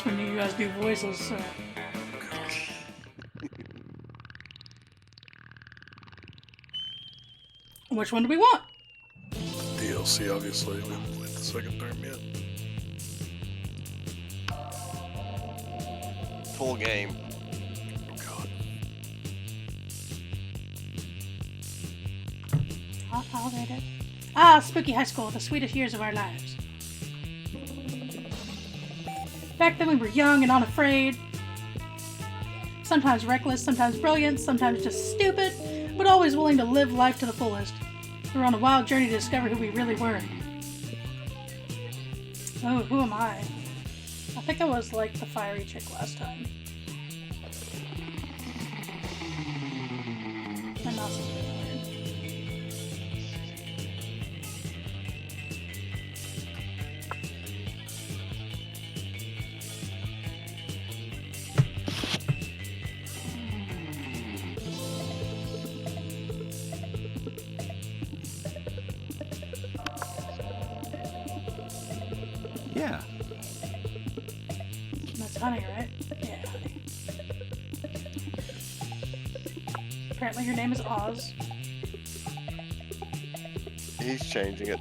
works when you guys do voices, so... Which one do we want? DLC, obviously. We haven't played the second term yet. Full game. Oh god. I'll read it. Ah, Spooky High School, the sweetest years of our lives. Back then we were young and unafraid. Sometimes reckless, sometimes brilliant, sometimes just stupid, but always willing to live life to the fullest. We were on a wild journey to discover who we really were. Oh, who am I? I think I was like the fiery chick last time. My mouse is really weird. Yeah. That's honey, right? Yeah, honey. Apparently your name is Oz. He's changing it.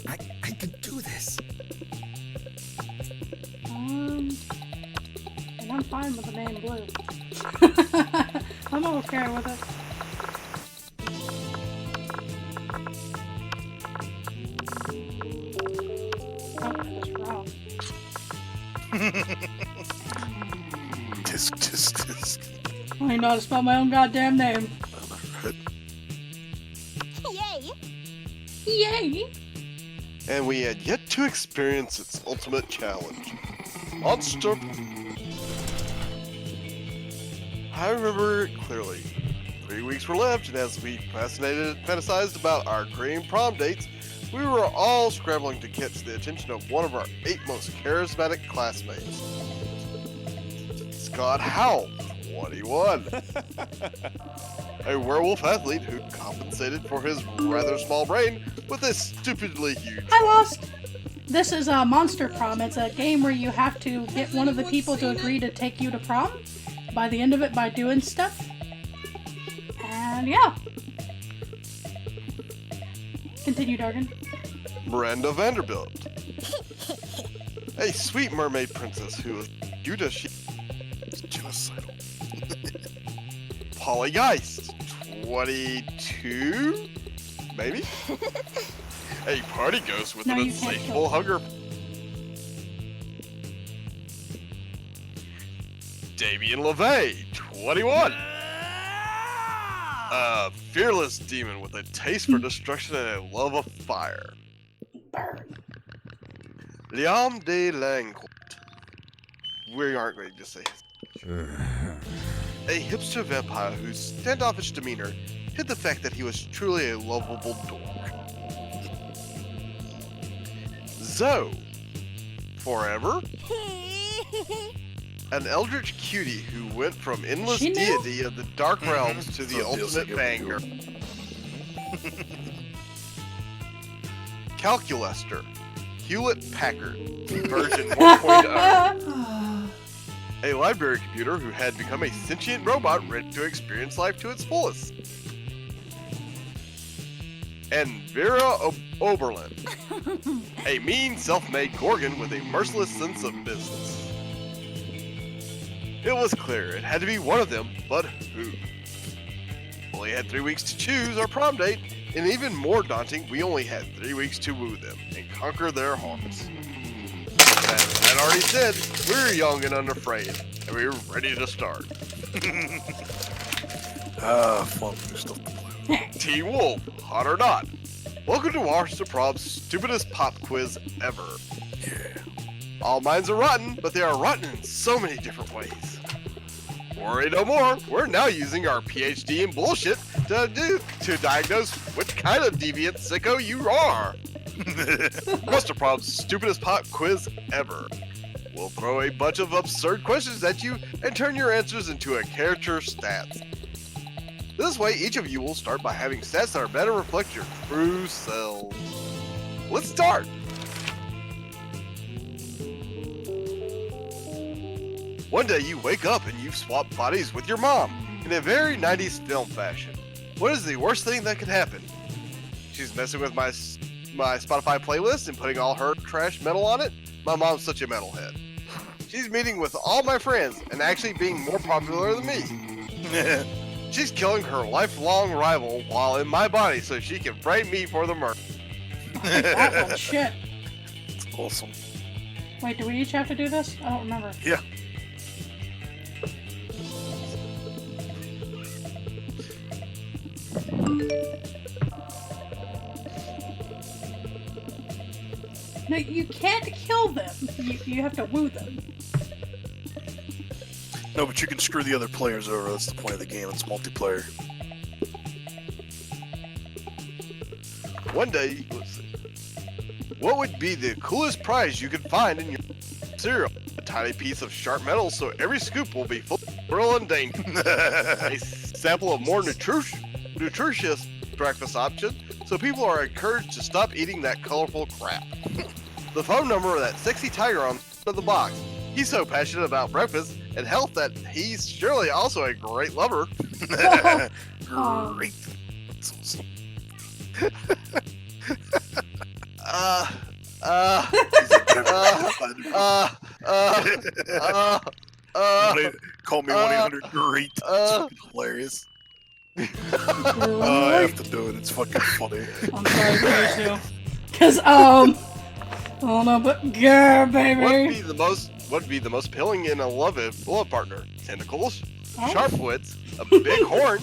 I can do this. And I'm fine with the name Blue. I'm okay with it. Oh, that was wrong. Tisk. I don't even know how to spell my own goddamn name. Right. Yay! Yay! And we had yet to experience its ultimate challenge. Monster. I remember it clearly. 3 weeks were left, and as we fantasized about our dream prom dates, we were all scrambling to catch the attention of one of our 8 most charismatic classmates. Scott Howell, 21. A werewolf athlete who compensated for his rather small brain with a stupidly huge I lost! This is Monster Prom. It's a game where you have to get one of the people to agree to take you to prom by the end of it by doing stuff. And yeah. Continue, Dargan. Miranda Vanderbilt. A sweet mermaid princess who was Judas. It's genocidal. Polly Geist, 22? Maybe? A party ghost with No, an you can't insatiable kill hunger. Damien LeVay, 21. A fearless demon with a taste for destruction and a love of fire. Burn. Liam de Langcourt. We aren't going to say his. A hipster vampire whose standoffish demeanor hid the fact that he was truly a lovable dork. Zoe. Forever. An eldritch cutie who went from endless She knew? deity of the dark realms to the So it feels ultimate like it banger. would Calculester. Hewlett Packard. Version 1.0. A library computer who had become a sentient robot ready to experience life to its fullest. And Vera Oberlin. A mean, self-made Gorgon with a merciless sense of business. It was clear it had to be one of them, but who? Only had 3 weeks to choose our prom date, and even more daunting, we only had 3 weeks to woo them and conquer their hearts. As I already said, we were young and unafraid, and we were ready to start. fun new stuff to play. Teen Wolf, hot or not? Welcome to Monster Prom's stupidest pop quiz ever. Yeah. All minds are rotten, but they are rotten in so many different ways. Worry no more, we're now using our PhD in bullshit to diagnose which kind of deviant sicko you are. Monster Prom's stupidest pop quiz ever. We'll throw a bunch of absurd questions at you and turn your answers into a character stats. This way, each of you will start by having stats that are better reflect your true selves. Let's start! One day you wake up and you've swapped bodies with your mom in a very 90s film fashion. What is the worst thing that could happen? She's messing with my Spotify playlist and putting all her trash metal on it? My mom's such a metalhead. She's meeting with all my friends and actually being more popular than me. She's killing her lifelong rival while in my body so she can frame me for the murder. That one, shit. It's awesome. Wait, do we each have to do this? I don't remember. Yeah. No, you can't kill them. You have to woo them. No, but you can screw the other players over. That's the point of the game. It's multiplayer. One day, let's see. What would be the coolest prize you could find in your cereal? A tiny piece of sharp metal so every scoop will be full of real and dainty. A sample of more nutritious breakfast option so people are encouraged to stop eating that colorful crap. The phone number of that sexy tiger on the box. He's so passionate about breakfast and health that he's surely also a great lover. Great. That's awesome. Call me 1-800 great. It's fucking hilarious. I have to do it. It's fucking funny. I'm sorry, me too. Cause I don't know, but yeah, baby. What would be the most appealing in a love partner? Tentacles, Oh. sharp wits, a big horn,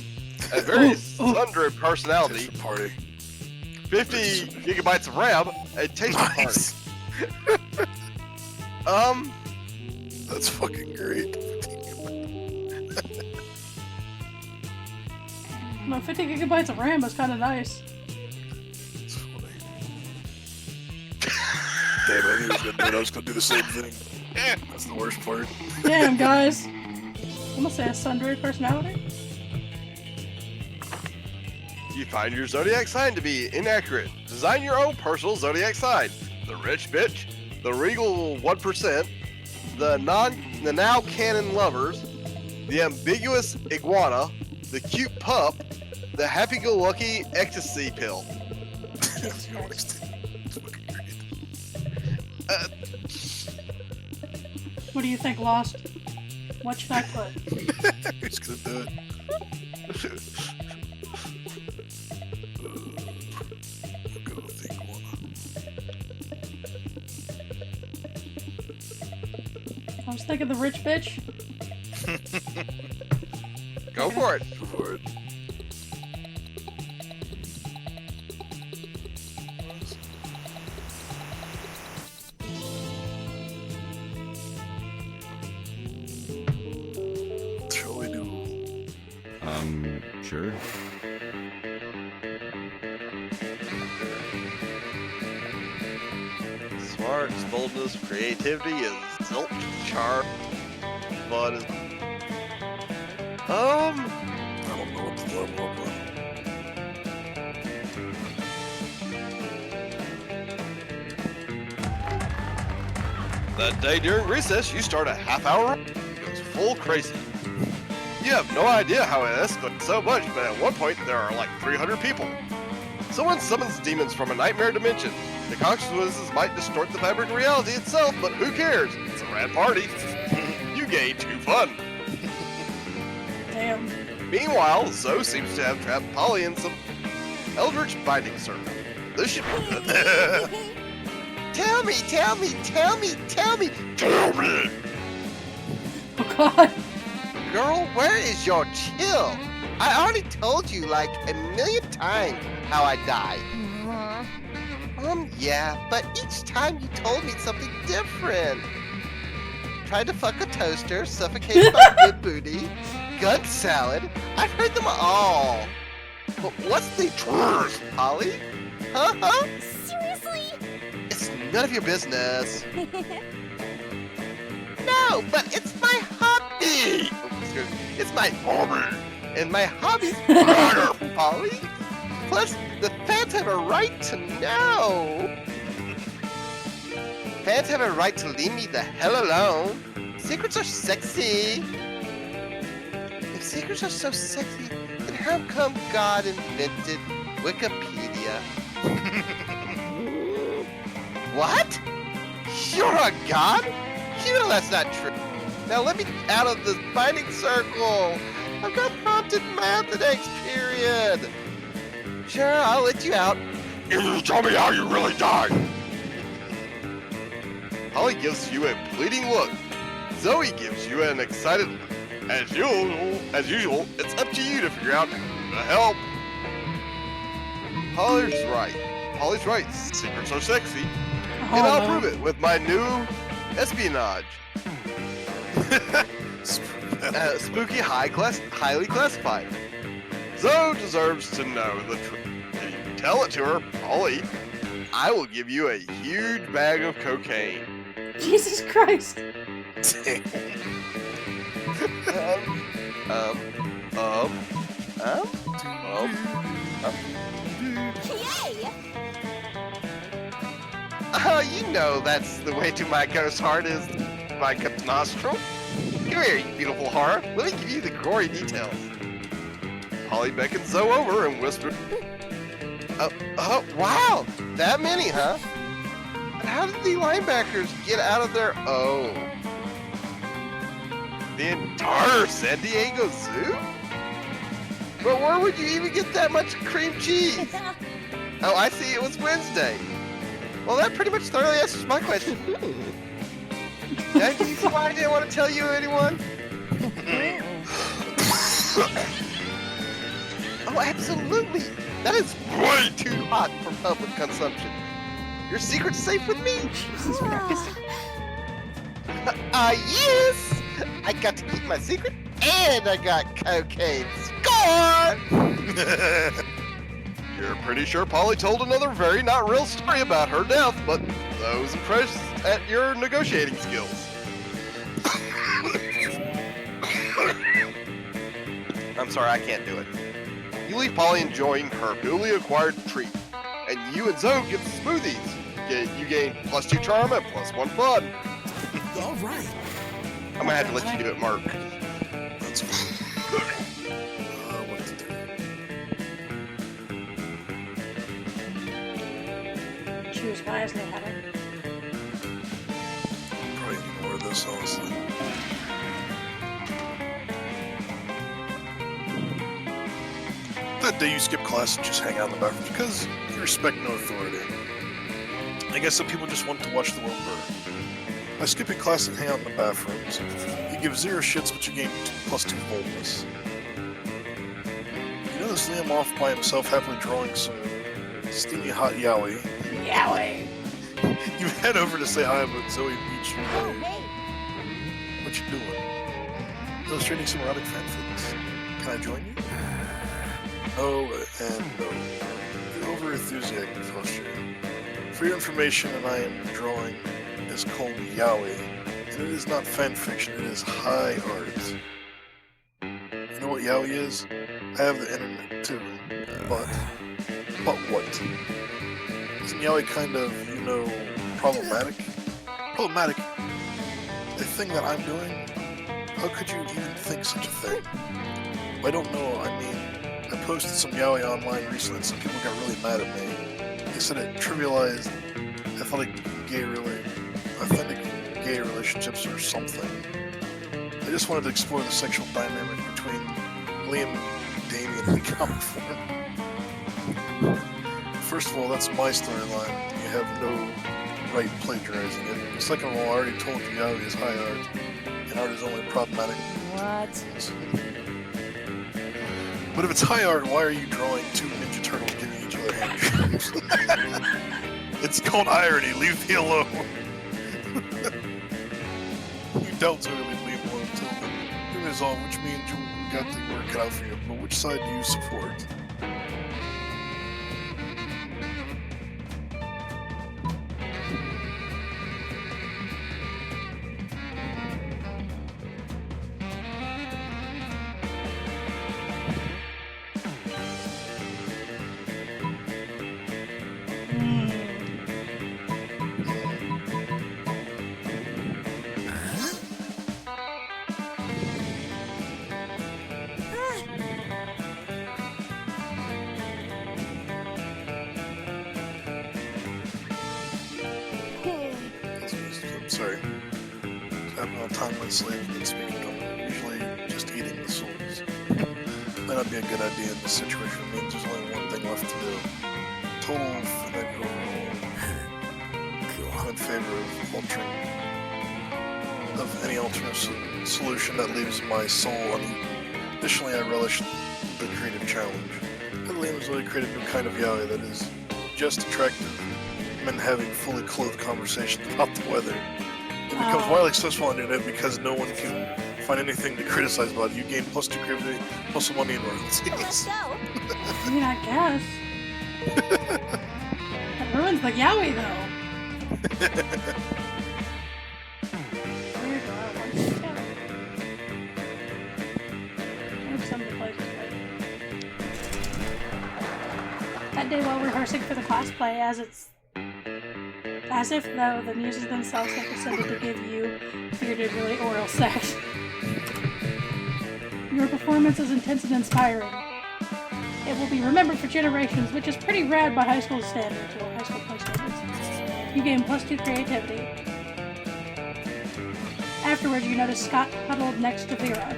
a very slender personality, Taste party. 50 gigabytes of RAM, a taste Nice. party. That's fucking great. No, 50 gigabytes of RAM is kind of nice. It's funny. Damn, I knew he was gonna do it. I was gonna do the same thing. That's the worst part. Damn, guys. I'm gonna say a sundry personality. You find your zodiac sign to be inaccurate. Design your own personal zodiac sign. The rich bitch, the regal 1%, the now canon lovers, the ambiguous iguana, the cute pup, the happy-go-lucky ecstasy pill. It's fucking great. What do you think, Lost? What should I put? Who's gonna do it? I'll go with the iguana. I was thinking the rich bitch. Go for it. Go for it. Shall we do? Sure. Smarts, boldness, creativity, and zilch, charm, fun is. I don't know what the level up on. That day during recess, you start a half-hour run. It goes full crazy. You have no idea how it escalates so much, but at one point there are like 300 people. Someone summons demons from a nightmare dimension. The consequences might distort the fabric of reality itself, but who cares? It's a rad party. You gain 2 fun. Damn. Meanwhile, Zoe seems to have trapped Polly in some eldritch binding circle. This should be good. Tell me! Oh god. Girl, where is your chill? I already told you like a million times how I die. Yeah, but each time you told me something different. Tried to fuck a toaster, suffocated by good booty, gut salad. I've heard them all. But what's the truth, Polly? Huh? Seriously? It's none of your business. No, but it's my hobby. It's my hobby. and my hobby's murder, Polly. Plus, the fans have a right to know. Fans have a right to leave me the hell alone. Secrets are sexy. If secrets are so sexy, then how come God invented Wikipedia? What? You're a god? You know that's not true. Now let me out of this binding circle. I've got haunted math the next period. Sure, I'll let you out. You tell me how you really died. Holly gives you a pleading look. Zoe gives you an excited look. As usual, it's up to you to figure out who to help. Holly's right. Holly's right. Secrets are sexy. And I'll prove it with my new espionage. Spooky highly classified. Zoe deserves to know the truth. If you tell it to her, Holly, I will give you a huge bag of cocaine. Jesus Christ. Oh, you know that's the way to my ghost heart is my ghost nostril. Come here, you beautiful horror. Let me give you the gory details. Holly beckons Zoe over and whispers, oh, wow, that many, huh? But how did the linebackers get out of their the entire San Diego Zoo? But where would you even get that much cream cheese? Oh, I see, it was Wednesday. Well, that pretty much thoroughly answers my question. Now, do you see why I didn't want to tell you anyone? Oh, absolutely. That is way too hot for public consumption. Your secret's safe with me. Jesus Christ. Yes! I got to keep my secret, and I got cocaine. Score! You're pretty sure Polly told another very not real story about her death, but I was impressed at your negotiating skills. I'm sorry, I can't do it. You leave Polly enjoying her newly acquired treat, and you and Zoe get the smoothies. You gain +2 charm and +1 fun. All right. I'm gonna have to let you do it, Mark. That's fine. What to do? Choose wisely, Heather. Probably ignore this, honestly. That day you skip class and just hang out in the bathroom because you respect no authority. I guess some people just want to watch the world burn. By skipping class and hang out in the bathrooms, you give 0 shits but you gain +2 boldness. You notice Liam off by himself happily drawing some steamy hot yaoi. Yowie. You head over to say hi, but Zoe beats you. Oh, hey. What you doing? Illustrating some erotic fanfics. Can I join you? No and no. The over-enthusiastic posture. For your information, and I am drawing is called yaoi, and it is not fanfiction, it is high art. You know what yaoi is? I have the internet too, but what? Isn't yaoi kind of, problematic? Problematic? The thing that I'm doing? How could you even think such a thing? I don't know, I mean, I posted some yaoi online recently and some people got really mad at me. They said it trivialized authentic gay relationships or something. I just wanted to explore the sexual dynamic between Liam and Damien in comic form. First of all, that's my storyline. You have no right plagiarizing it. Second of all, I already told you yaoi is high art, and art is only problematic. What? But if it's high art, why are you drawing 2 Ninja Turtles giving each other hand jobs? It's called irony, leave me alone. You don't really leave me alone until you resolve, which means you got the work cut out for you. But which side do you support? more time on slave than speaking to them. Usually just eating the souls. Might not be a good idea in this situation. It means there's only one thing left to do. Total finagle roll. I'm in favor of altering of any alternate solution that leaves my soul uneaten. Additionally, I relish the creative challenge. The Liam has really created a new kind of yaoi that is just attractive. Men having fully clothed conversations about the weather. It becomes wildly successful on the internet because no one can find anything to criticize about it. You gain +2 creativity, plus some money in royalties. I mean, I guess. That ruins the yaoi, though. Where do I want to go? There's some of the places right. That day while rehearsing for the class play, as if though the muses themselves have descended to give you figuratively oral sex. Your performance is intense and inspiring. It will be remembered for generations, which is pretty rad by high school standards, or high school play standards. You gain +2 creativity. Afterwards, you notice Scott huddled next to Vera.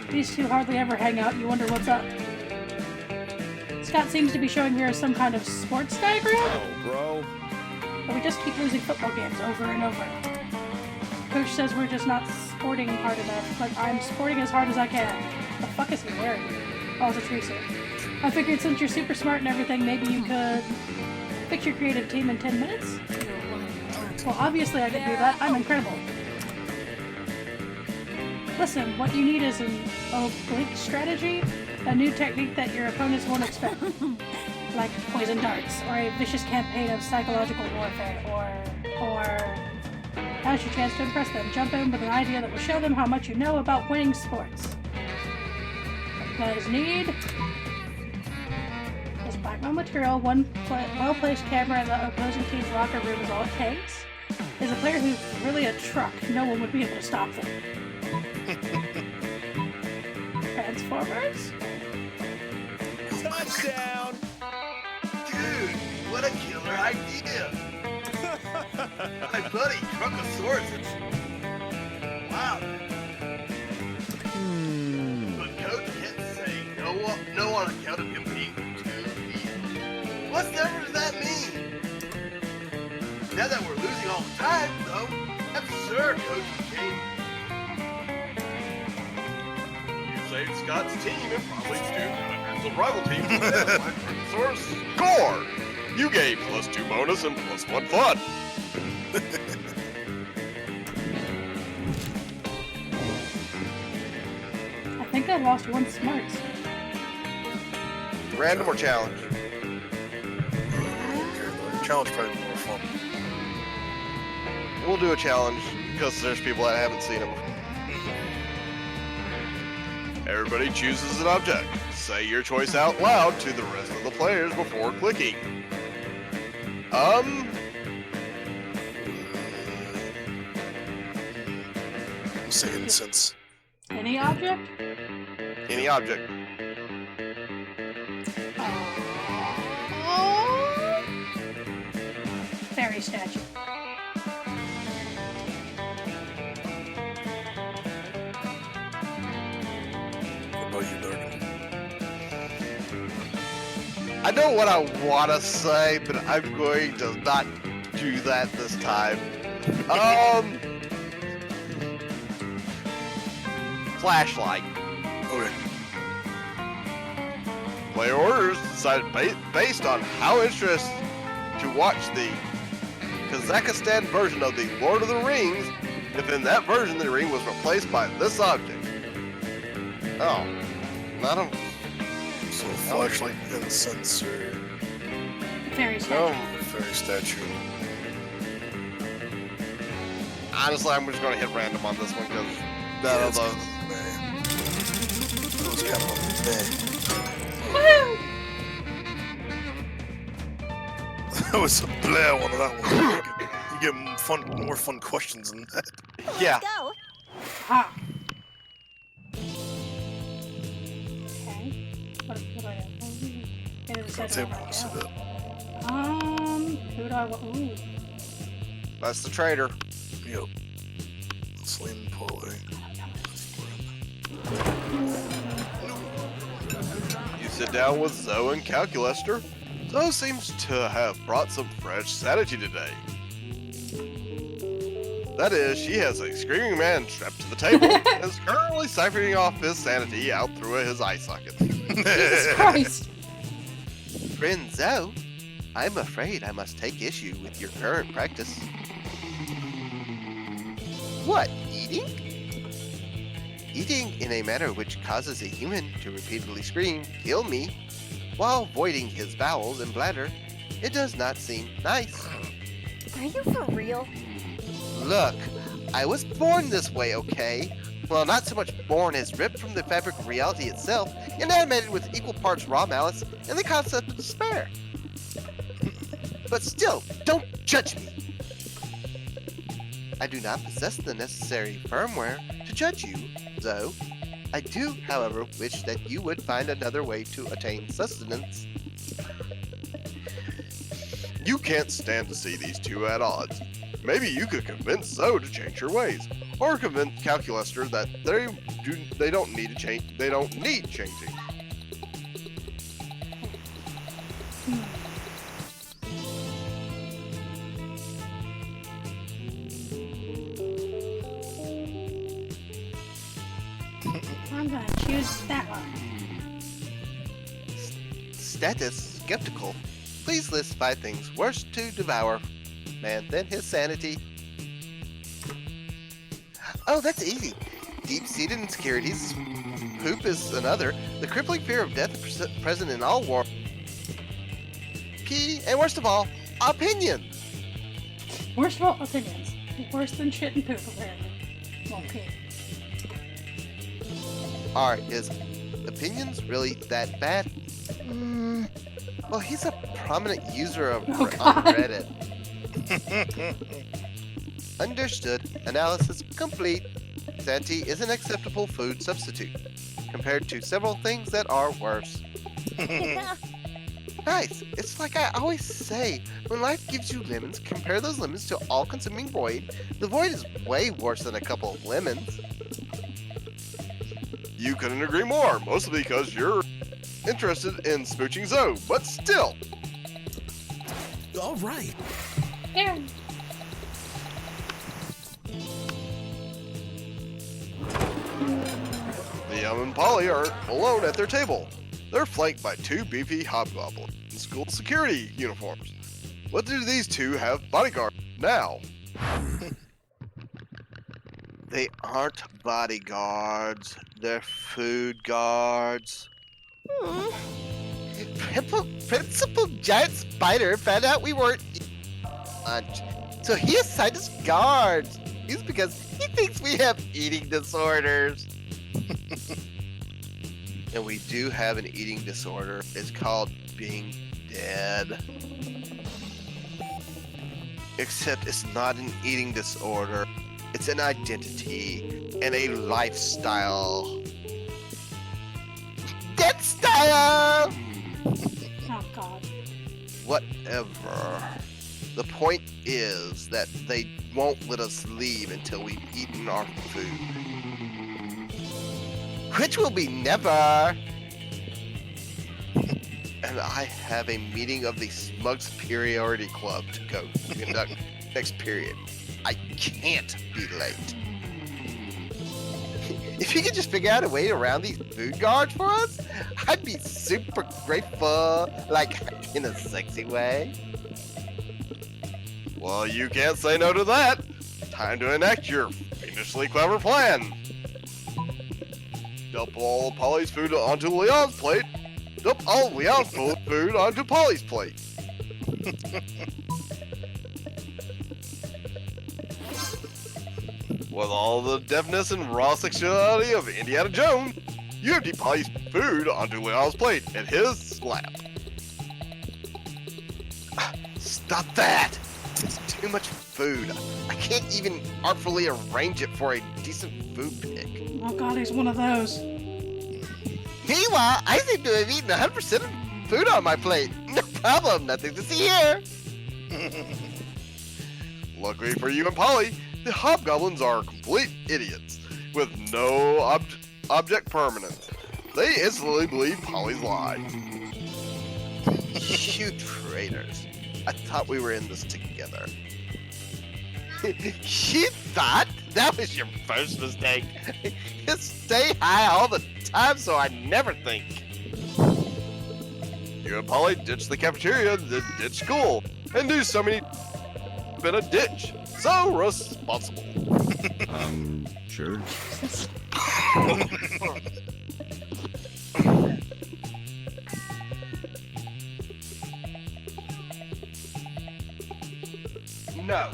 These two hardly ever hang out. You wonder what's up. Scott seems to be showing Vera some kind of sports diagram. Oh, bro. But we just keep losing football games over and over. Coach says we're just not sporting hard enough, but I'm sporting as hard as I can. The fuck is he wearing? Oh, it's a tree suit. I figured since you're super smart and everything, maybe you could fix your creative team in 10 minutes? Well, obviously I could do that. I'm incredible. Listen, what you need is an oblique strategy, a new technique that your opponents won't expect. Like poison darts, or a vicious campaign of psychological warfare, or now's your chance to impress them. Jump in with an idea that will show them how much you know about winning sports. What you guys need is background material, one well-placed camera in the opposing team's locker room is all it takes. Is a player who's really a truck. No one would be able to stop them. Transformers? Touchdown! Dude, what a killer idea! My buddy, Truckosaurus, it's... Wow. But Coach can't say no on account of him being 2 feet. Whatever does that mean? Now that we're losing all the time, though, I'm sure Coach Kane... You saved Scott's team and probably 200 of rival teams. Truckosaurus scored! You gave +2 bonus and +1 fun. I think I lost 1 smarts. Random or challenge? Challenge probably more fun. We'll do a challenge because there's people that haven't seen them. Everybody chooses an object. Say your choice out loud to the rest of the players before clicking. I'm saying since. Any object? Any object. Fairy statue. What about you, Darkin? I know what I want to say, but I'm going to not do that this time. Flashlight. Okay. Player orders decided based on how interested to watch the Kazakhstan version of the Lord of the Rings, if in that version the ring was replaced by this object. Oh, not a... So a flashlight and sensor. Fairy statue. No. Fairy statue. Honestly, I'm just going to hit random on this one because none of those. It was kind of a Woohoo! That was a blah one of that one. You get more fun questions than that. Yeah. Go. Ah. Okay. What do I have? Table, sit up. Who do I want? Ooh. That's the traitor. Yep. Counseling Polly. You sit down with Zoe and Calculester. Zoe seems to have brought some fresh sanity today. That is, she has a screaming man strapped to the table and is currently siphoning off his sanity out through his eye socket. Jesus Christ. Friend Zoe, I'm afraid I must take issue with your current practice. What, eating? Eating in a manner which causes a human to repeatedly scream, "Kill me," while voiding his bowels and bladder, it does not seem nice. Are you for real? Look, I was born this way, okay? Well, not so much born as ripped from the fabric of reality itself and animated with equal parts raw malice and the concept of despair. But still, don't judge me. I do not possess the necessary firmware to judge you, Zoe. I do, however, wish that you would find another way to attain sustenance. You can't stand to see these two at odds. Maybe you could convince Zoe to change her ways, or convince Calculester that they don't need to change. They don't need changing. I'm gonna choose that one. Status skeptical. Please list 5 things worse to devour man than his sanity. Oh, that's easy. Deep-seated insecurities. Poop is another. The crippling fear of death present in all war. P, and worst of all, opinion. Worst of all, opinions. Worse than shit and poop, apparently. Okay. Alright, is opinions really that bad? Well, he's a prominent user of Oh, on God. Reddit. Understood. Analysis complete. Sanity is an acceptable food substitute, compared to several things that are worse. Nice. It's like I always say, when life gives you lemons, compare those lemons to all-consuming void. The void is way worse than a couple of lemons. You couldn't agree more, mostly because you're interested in smooching Zoe, but still. All right. Aaron. Liam and Polly are alone at their table. They're flanked by 2 beefy hobgoblins in school security uniforms. What do these 2 have bodyguards now? They aren't bodyguards. They're food guards. Principal Giant Spider found out we weren't lunch, so he assigned us guards. It's because he thinks we have eating disorders. And we do have an eating disorder. It's called being dead. Except it's not an eating disorder. It's an identity and a lifestyle. Dead style! Oh, God. Whatever. The point is that they won't let us leave until we've eaten our food. Which will be never. And I have a meeting of the Smug Superiority Club to go conduct next period. I can't be late. If you could just figure out a way around these food guards for us, I'd be super grateful, like in a sexy way. Well, you can't say no to that. Time to enact your fiendishly clever plan. Dump all Polly's food onto Leon's plate. Dump all Leon's food onto Polly's plate. With all the deftness and raw sexuality of Indiana Jones, you empty Polly's food onto Leon's plate and his lap. Stop that! It's too much food. I can't even artfully arrange it for a decent food pick. Oh, God, he's one of those. Meanwhile, I seem to have eaten 100% of food on my plate. No problem, nothing to see here. Luckily for you and Polly, The hobgoblins are complete idiots with no object permanence. They instantly believe Polly's lies. You traitors. I thought we were in this together. You thought? That was your first mistake. You stay high all the time so I never think. You and Polly ditch the cafeteria, then ditch school, and do so many in a ditch. So responsible. Sure. No.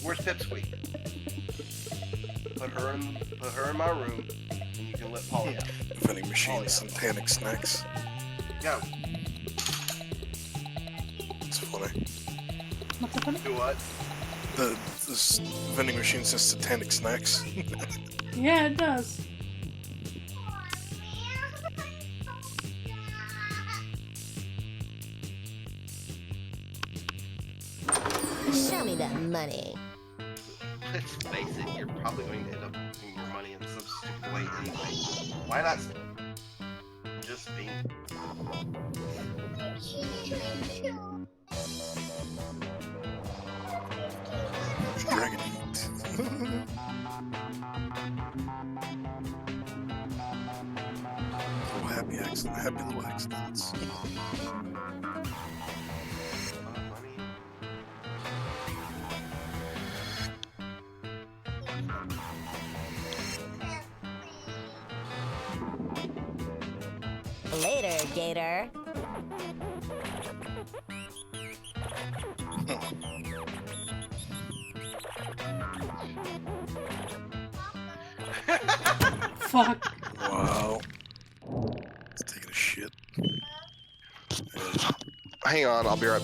Where's Pipsqueak? Put her in my room, and you can let Polly out. Vending machines, satanic snacks. Go. It's funny. What's up? Do what? This vending machine says satanic snacks. Yeah, it does. Show me that money. Let's face it, you're probably going to end up losing your money in some stupid way anyway. Why not just be... Dragon eat. Happy little accidents. Later, Gator. Fuck. Wow. It's taking a shit. Hang on, I'll be right.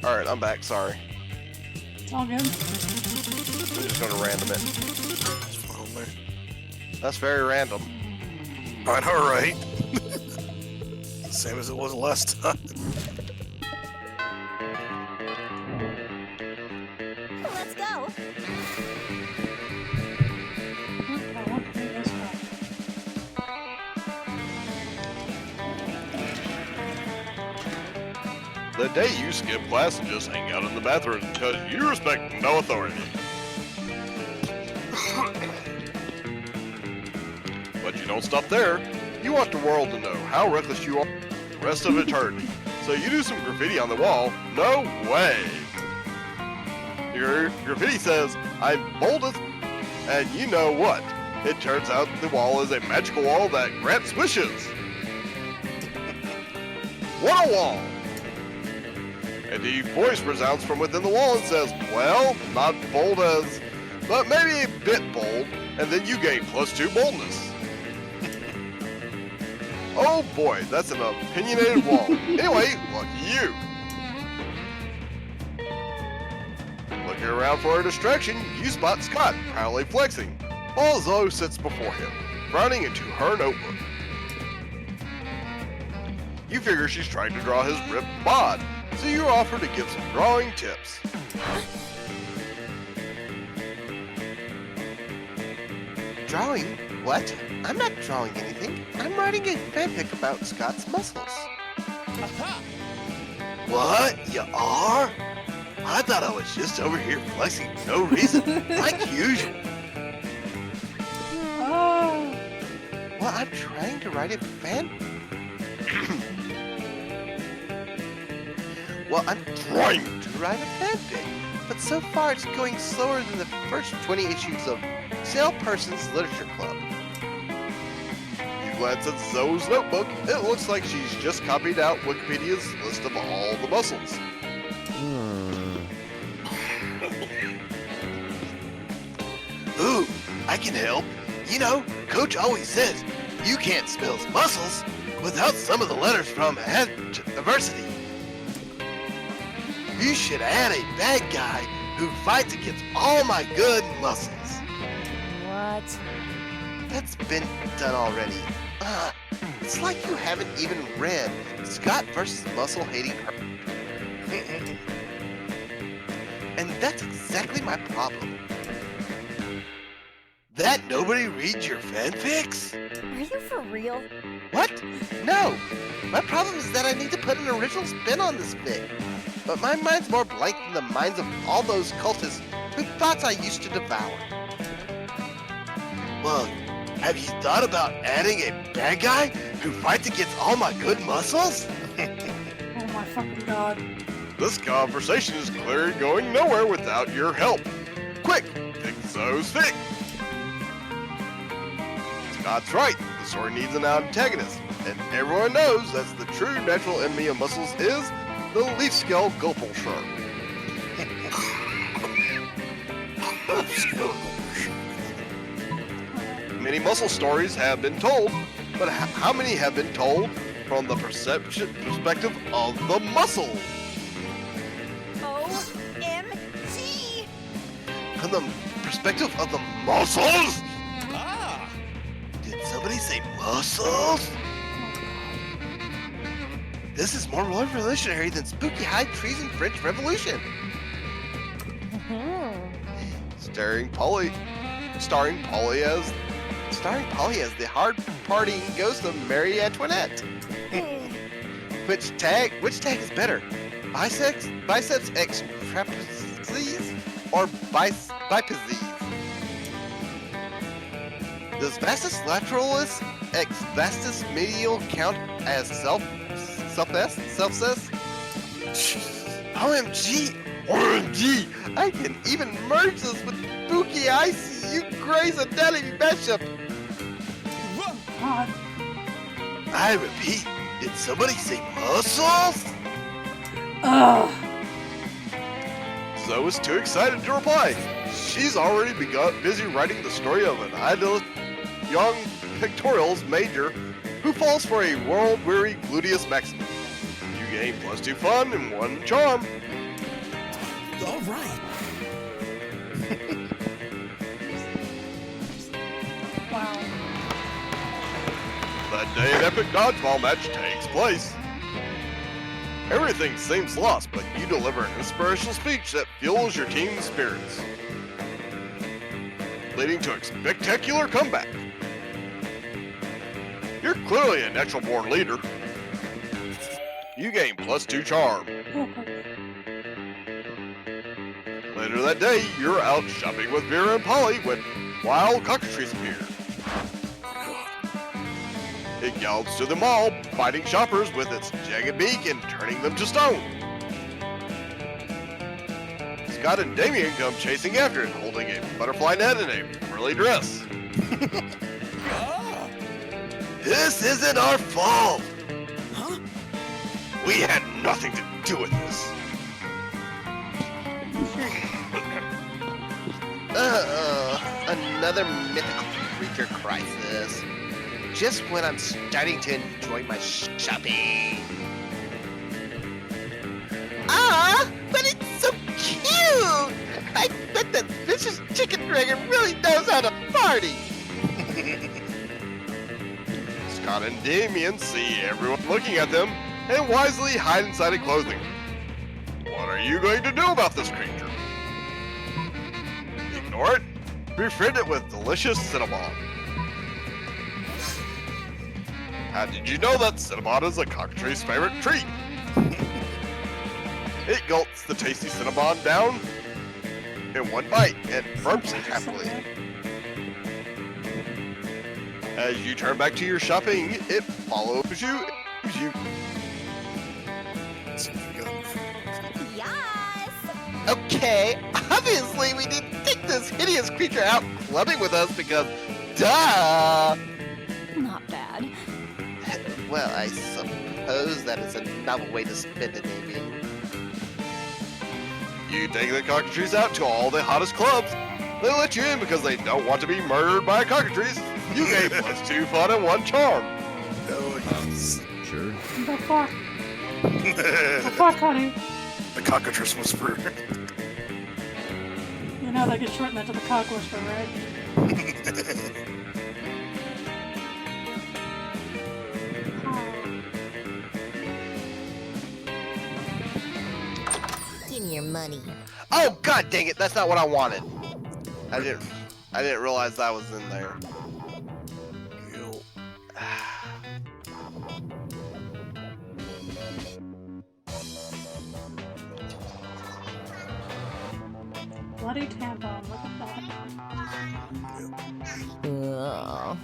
Alright, I'm back, sorry. It's all good. I'm just gonna random it. It's fine there. That's very random. I know, right? Same as it was last time. Let's go. I want to do this one. The day you skip class and just hang out in the bathroom because you respect no authority. But you don't stop there. You want the world to know how reckless you are the rest of eternity. So you do some graffiti on the wall. No way! Your graffiti says, I'm boldest, and you know what? It turns out the wall is a magical wall that grants wishes. What a wall! And the voice resounds from within the wall and says, well, not bold as, but maybe a bit bold, and then you gain +2 boldness. Oh boy, that's an opinionated wall. Anyway, lucky you. Looking around for a distraction, you spot Scott proudly flexing, while Zoe sits before him, frowning into her notebook. You figure she's trying to draw his ripped bod, so you offer to give some drawing tips. Drawing? What? I'm not drawing anything. I'm writing a fanfic about Scott's muscles. What? You are? I thought I was just over here flexing for no reason, like usual. Oh, Well, I'm trying to write a fan... Well, I'm trying to write a fanfic, but so far it's going slower than the first 20 issues of Salesperson's Literature Club. You glance at Zoe's notebook, it looks like she's just copied out Wikipedia's list of all the muscles. Ooh, I can help. You know, Coach always says you can't spell muscles without some of the letters from adversity. You should add a bad guy who fights against all my good muscles. What? That's been done already. It's like you haven't even read Scott versus Muscle Hating Her. And that's exactly my problem. That nobody reads your fanfics? Are you for real? What? No! My problem is that I need to put an original spin on this fic. But my mind's more blank than the minds of all those cultists whose thoughts I used to devour. Well, have you thought about adding a bad guy who fights against all my good muscles? Oh my fucking god. This conversation is clearly going nowhere without your help. Quick, fix those fic! Scott's right, the story needs an antagonist, and everyone knows that the true natural enemy of muscles is the leaf scale gulpal shark. Many muscle stories have been told, but how many have been told from the perspective of the muscle? OMG! From the perspective of the muscles? Ah! Did somebody say muscles? This is more revolutionary than spooky high trees and French Revolution. Starring Polly as the hard-partying ghost of Marie Antoinette. Which tag is better? Biceps X trapezies or biceps? Does vastus lateralis X vastus medial count as self-cess? OMG! I can even merge this with spooky ICU Grey's Anatomy mashup. God. I repeat, did somebody say muscles? Ugh. Zoe is too excited to reply. She's already busy writing the story of an idyllic young pictorials major who falls for a world-weary gluteus maximus. You gain +2 fun and 1 charm. All right. Wow. That day an epic dodgeball match takes place. Everything seems lost, but you deliver an inspirational speech that fuels your team's spirits, leading to a spectacular comeback. You're clearly a natural-born leader. You gain +2 charm. Later that day, you're out shopping with Vera and Polly when wild cockatrice appear. It gallops to the mall, biting shoppers with its jagged beak and turning them to stone. Scott and Damien come chasing after it, holding a butterfly net and a frilly dress. This isn't our fault! Huh? We had nothing to do with this. Another mythical creature crisis. Just when I'm starting to enjoy my shopping. Ah, but it's so cute! I bet that vicious chicken dragon really knows how to party! Scott and Damien see everyone looking at them and wisely hide inside a clothing. What are you going to do about this creature? Ignore it? Befriend it with delicious Cinnabon. How did you know that Cinnabon is a cockatrice's favorite treat? It gulps the tasty Cinnabon down in one bite and burps happily. As you turn back to your shopping, it follows you. Okay, obviously we didn't take this hideous creature out clubbing with us because, duh! Not bad. Well, I suppose that is a novel way to spend an evening. You take the cockatrice out to all the hottest clubs. They let you in because they don't want to be murdered by a cockatrice. You gain +2 fun and 1 charm. Oh, yes. Sure. The fuck? The fuck, honey? The cockatrice whisperer. You know they could shorten that to the cock whisperer, right? Give me your money. Oh god dang it, that's not what I wanted. I didn't realize that was in there. Yo. Bloody tampon, look at that. Ugh.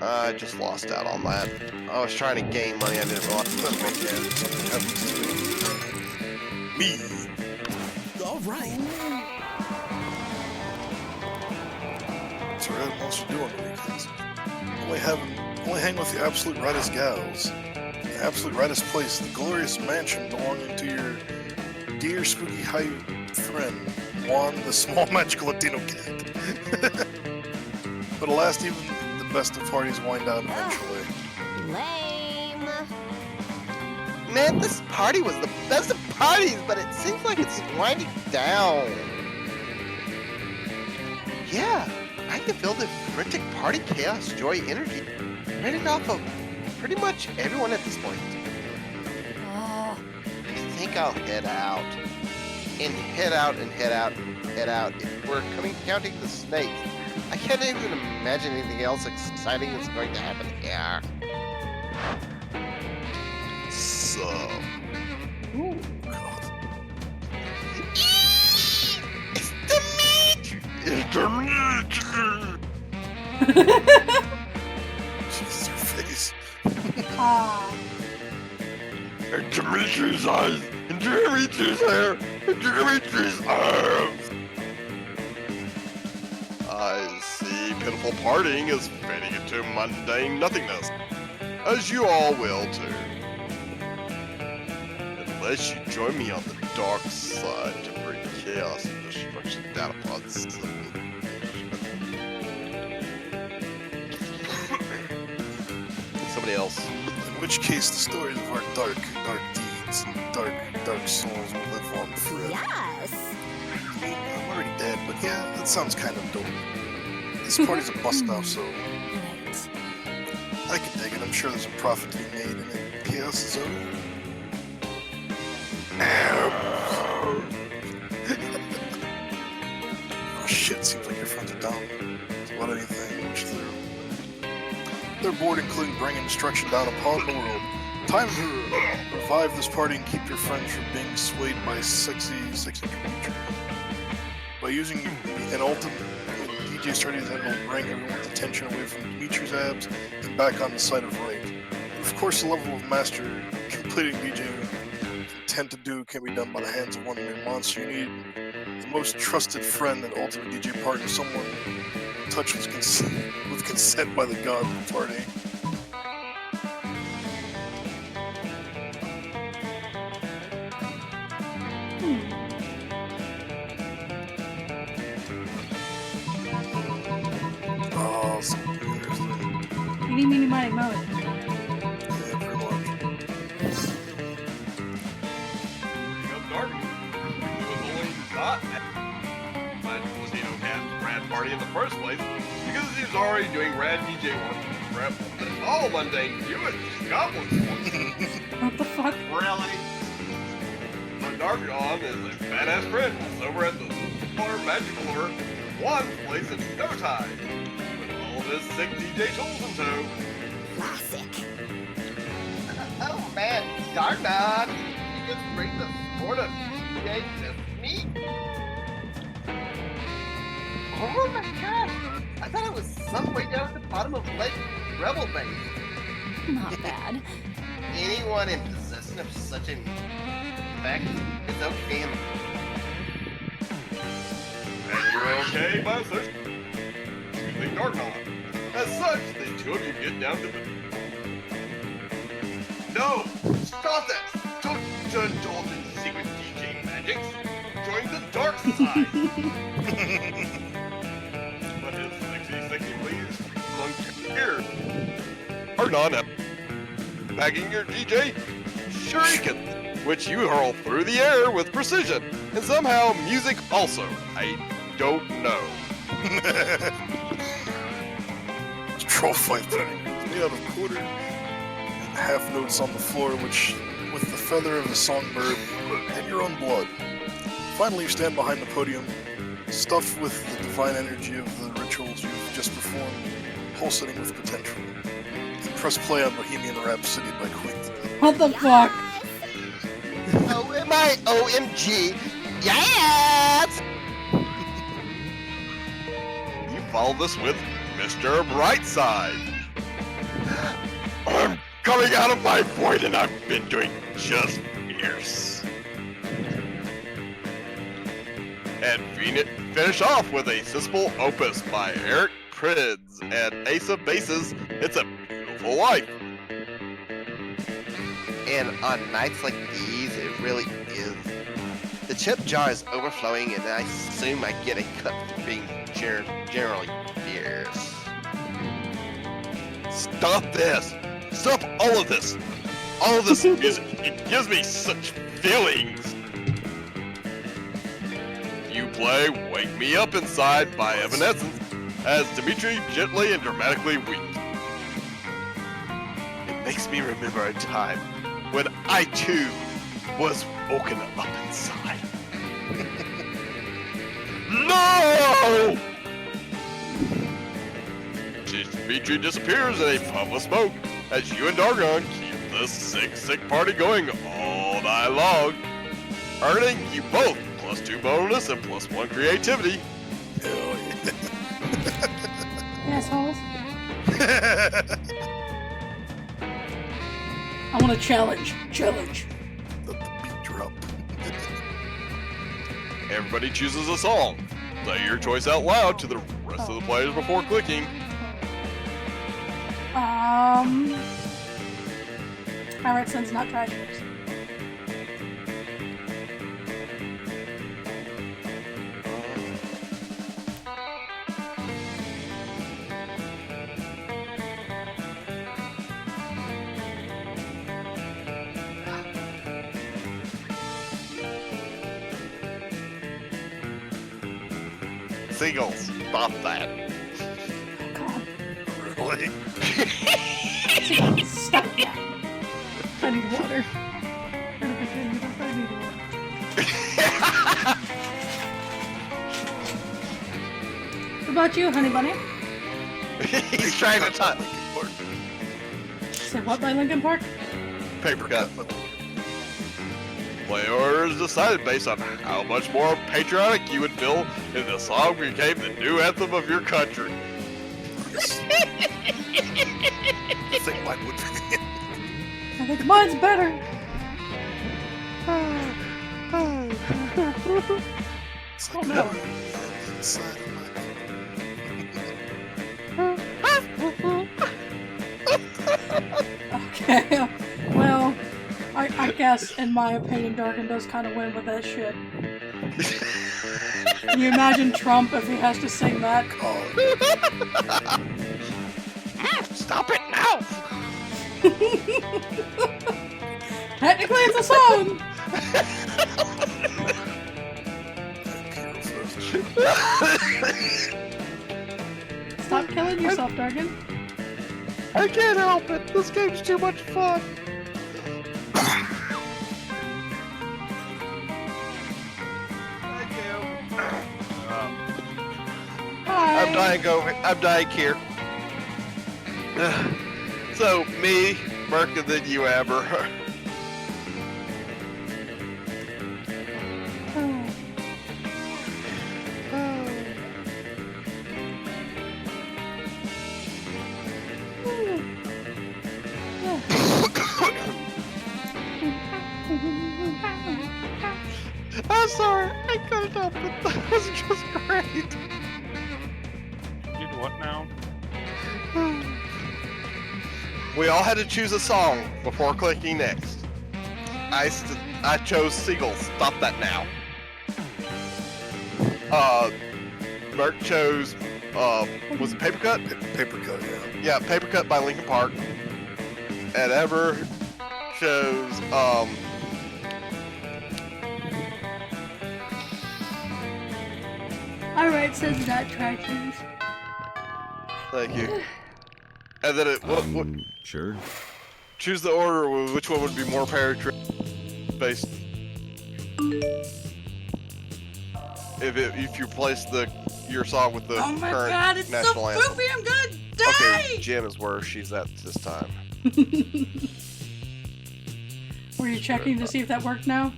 I just lost out on that. I was trying to gain money, I didn't realize That that. makes something happens to me. All right. That's what Red wants to do on the weekends. Only hang with the absolute rightest gals. The absolute rightest place, the glorious mansion belonging to your dear spooky high friend, Juan, the small magical Latino kid. But alas, even the best of parties wind down eventually. Lame. Man, this party was the best of parties, but it seems like it's winding down. Yeah, I can feel the frantic party chaos, joy, energy running off of pretty much everyone at this point. I think I'll head out. And head out and head out and head out. If we're counting the snakes, I can't even imagine anything else exciting is going to happen here. So... Ooh. It's the meat! It's the meat! Jesus, her face. Ah. And Dimitri's eyes! And Dimitri's hair! And Dimitri's arms! I see pitiful partying is fading into mundane nothingness. As you all will too. Unless you join me on the dark side to bring chaos and destruction down upon civilization. Somebody else. In which case, the stories of our dark deeds and dark souls will live on forever. Yes. I'm already dead, but yeah, that sounds kind of dope. This party's a bust-off, so Right. I can dig it. I'm sure there's a profit to be made in it. Chaos is over. Oh shit, seems like your friends are down. About anything, which they're bored, including bringing destruction down upon the world. Time to revive this party and keep your friends from being swayed by sexy creature. By using an ultimate DJ strategy that will bring everyone's attention away from Dimitri's abs and back on the side of right. Of course, the level of master completing DJ intend to do can be done by the hands of one mere monster. You need the most trusted friend and ultimate DJ partner, someone touched with consent by the god of the party. Oh, something interesting. Eeny, meeny, miny, moe. Yeah, pretty much. Dark. It was only not but Latino Cat's rad party in the first place because he was already doing rad DJ work. Rap. All mundane. You and goblins. What the fuck? Really? But Dargon is a badass friend over at the Solar Magical Order one place in no time. With all of his sick DJ tools in tow. Classic. Oh man, Dargon! You just bring the sport of DJ to me? Oh my god! I thought it was some way down at the bottom of Lake Rebel Base. Not bad. Anyone in possession of such an effect is okay in Okay, by such using Darknot. As such, the two of you get down to the... No! Stop that! Don't indulge in secret DJ magics! Join the dark side! But his sexy please among here. Darknot bagging your DJ shuriken, which you hurl through the air with precision, and somehow music also. I don't know. Troll fight thing. It's made out of quarter and half notes on the floor, which, with the feather of the songbird and your own blood. Finally, you stand behind the podium, stuffed with the divine energy of the rituals you've just performed, pulsating with potential. And press play on Bohemian Rhapsody by Queen. What the fuck? Oh, my OMG! Yes! You follow this with Mr. Brightside. I'm coming out of my void and I've been doing just fierce. And finish off with a Simple Opus by Eric Prydz and Ace of Bases. It's a Beautiful Life. And on nights like these, it really is. The tip jar is overflowing, and I assume I get a cut for being generally fierce. Stop this! Stop all of this! All of this music, it gives me such feelings! You play Wake Me Up Inside by Evanescence as Dimitri gently and dramatically weeps. It makes me remember a time when I too was woken up inside. No! Dimitri disappears in a puff of smoke as you and Dargon keep the sick party going all night long, earning you both +2 bonus and +1 creativity. Hell yeah. Assholes. I want a challenge. Challenge. Let the beat drop. Everybody chooses a song. Say your choice out loud to the rest of the players before clicking. I write Sins Not Tragedies. Seagulls, stop that. God. Really? Stop that. I need water. I need water. What about you, honey bunny? He's trying to touch. Say what by Linkin Park? Paper cut. Play order is decided based on how much more patriotic you would feel if the song became the new anthem of your country. I think mine would be. I think mine's better. It's Oh, like no. inside of Okay, well, I guess, in my opinion, Darkin does kind of win with that shit. Can you imagine Trump if he has to sing that? Stop it now! Technically, it's a song! Stop killing yourself, Darkin. I can't help it. This game's too much fun. Thank you. Hi. I'm dying here. So, me, Merker than you ever. I'm sorry. I cut it up, but that was just great. Did what now? We all had to choose a song before clicking next. I chose Seagulls. Stop that now. Bert chose, was it Paper Cut? Paper cut, yeah. Yeah, Paper Cut by Linkin Park. And Ever chose, Alright, says not tractions. thank you. And then Sure. choose the order of which one would be more parody based. If you place your song with the Oh my current god, it's so national anthem. poopy, I'm gonna die! Okay, Jim is where she's at this time. Were you checking to see if that worked now?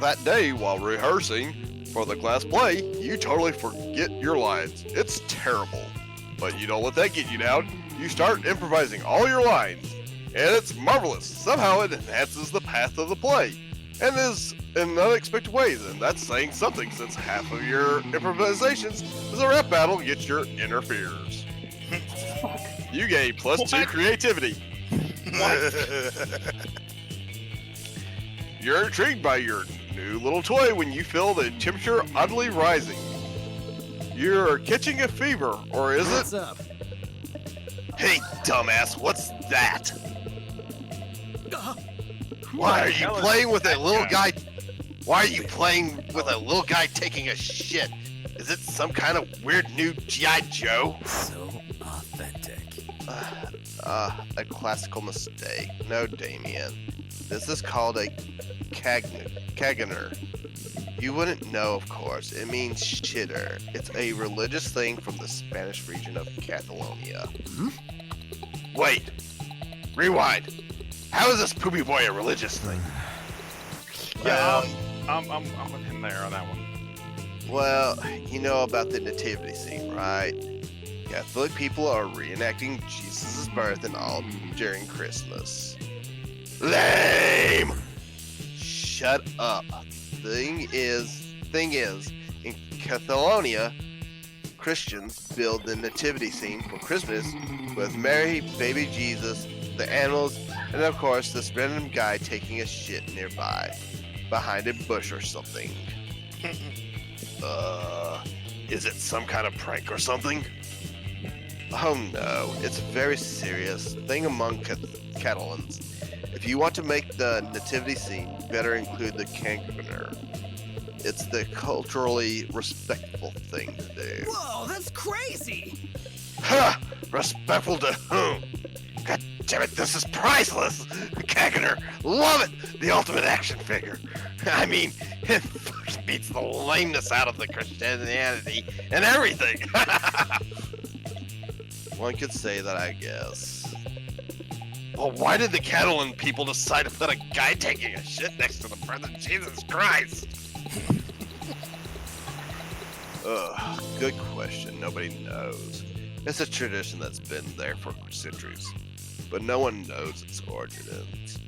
That day, while rehearsing for the class play, you totally forget your lines. It's terrible. But you don't let that get you down. You start improvising all your lines. And it's marvelous. Somehow it enhances the path of the play. And is in unexpected ways. And that's saying something, since half of your improvisations is a rap battle against your inner fears. Fuck. You gain +2 creativity. You're intrigued by your new little toy when you feel the temperature oddly rising. You're catching a fever, or is What's it? up? Hey, dumbass, what's that? Who Why the are you hell is playing with a that little guy? Why are you playing with a little guy taking a shit? Is it some kind of weird new G.I. Joe? So authentic. A classical mistake. No, Damien. This is called a caganer. You wouldn't know, of course. It means shitter. It's a religious thing from the Spanish region of Catalonia. Wait. Rewind. How is this poopy boy a religious thing? Yeah, I'm with him there on that one. Well, you know about the nativity scene, right? Catholic people are reenacting Jesus' birth and all during Christmas. Lame! Shut up. Thing is, in Catalonia, Christians build the nativity scene for Christmas with Mary, baby Jesus, the animals, and of course this random guy taking a shit nearby, behind a bush or something. Is it some kind of prank or something? Oh no, it's a very serious thing among Catalans. If you want to make the nativity scene, you better include the canconer. It's the culturally respectful thing to do. Whoa, that's crazy! Ha! Respectful to whom? God damn it, this is priceless! Canconer, love it! The ultimate action figure. I mean, it fucking beats the lameness out of the Christianity and everything. One could say that, I guess. Well, why did the Catalan people decide to put a guy taking a shit next to the birth of Jesus Christ? Ugh, good question. Nobody knows. It's a tradition that's been there for centuries, but no one knows its origins.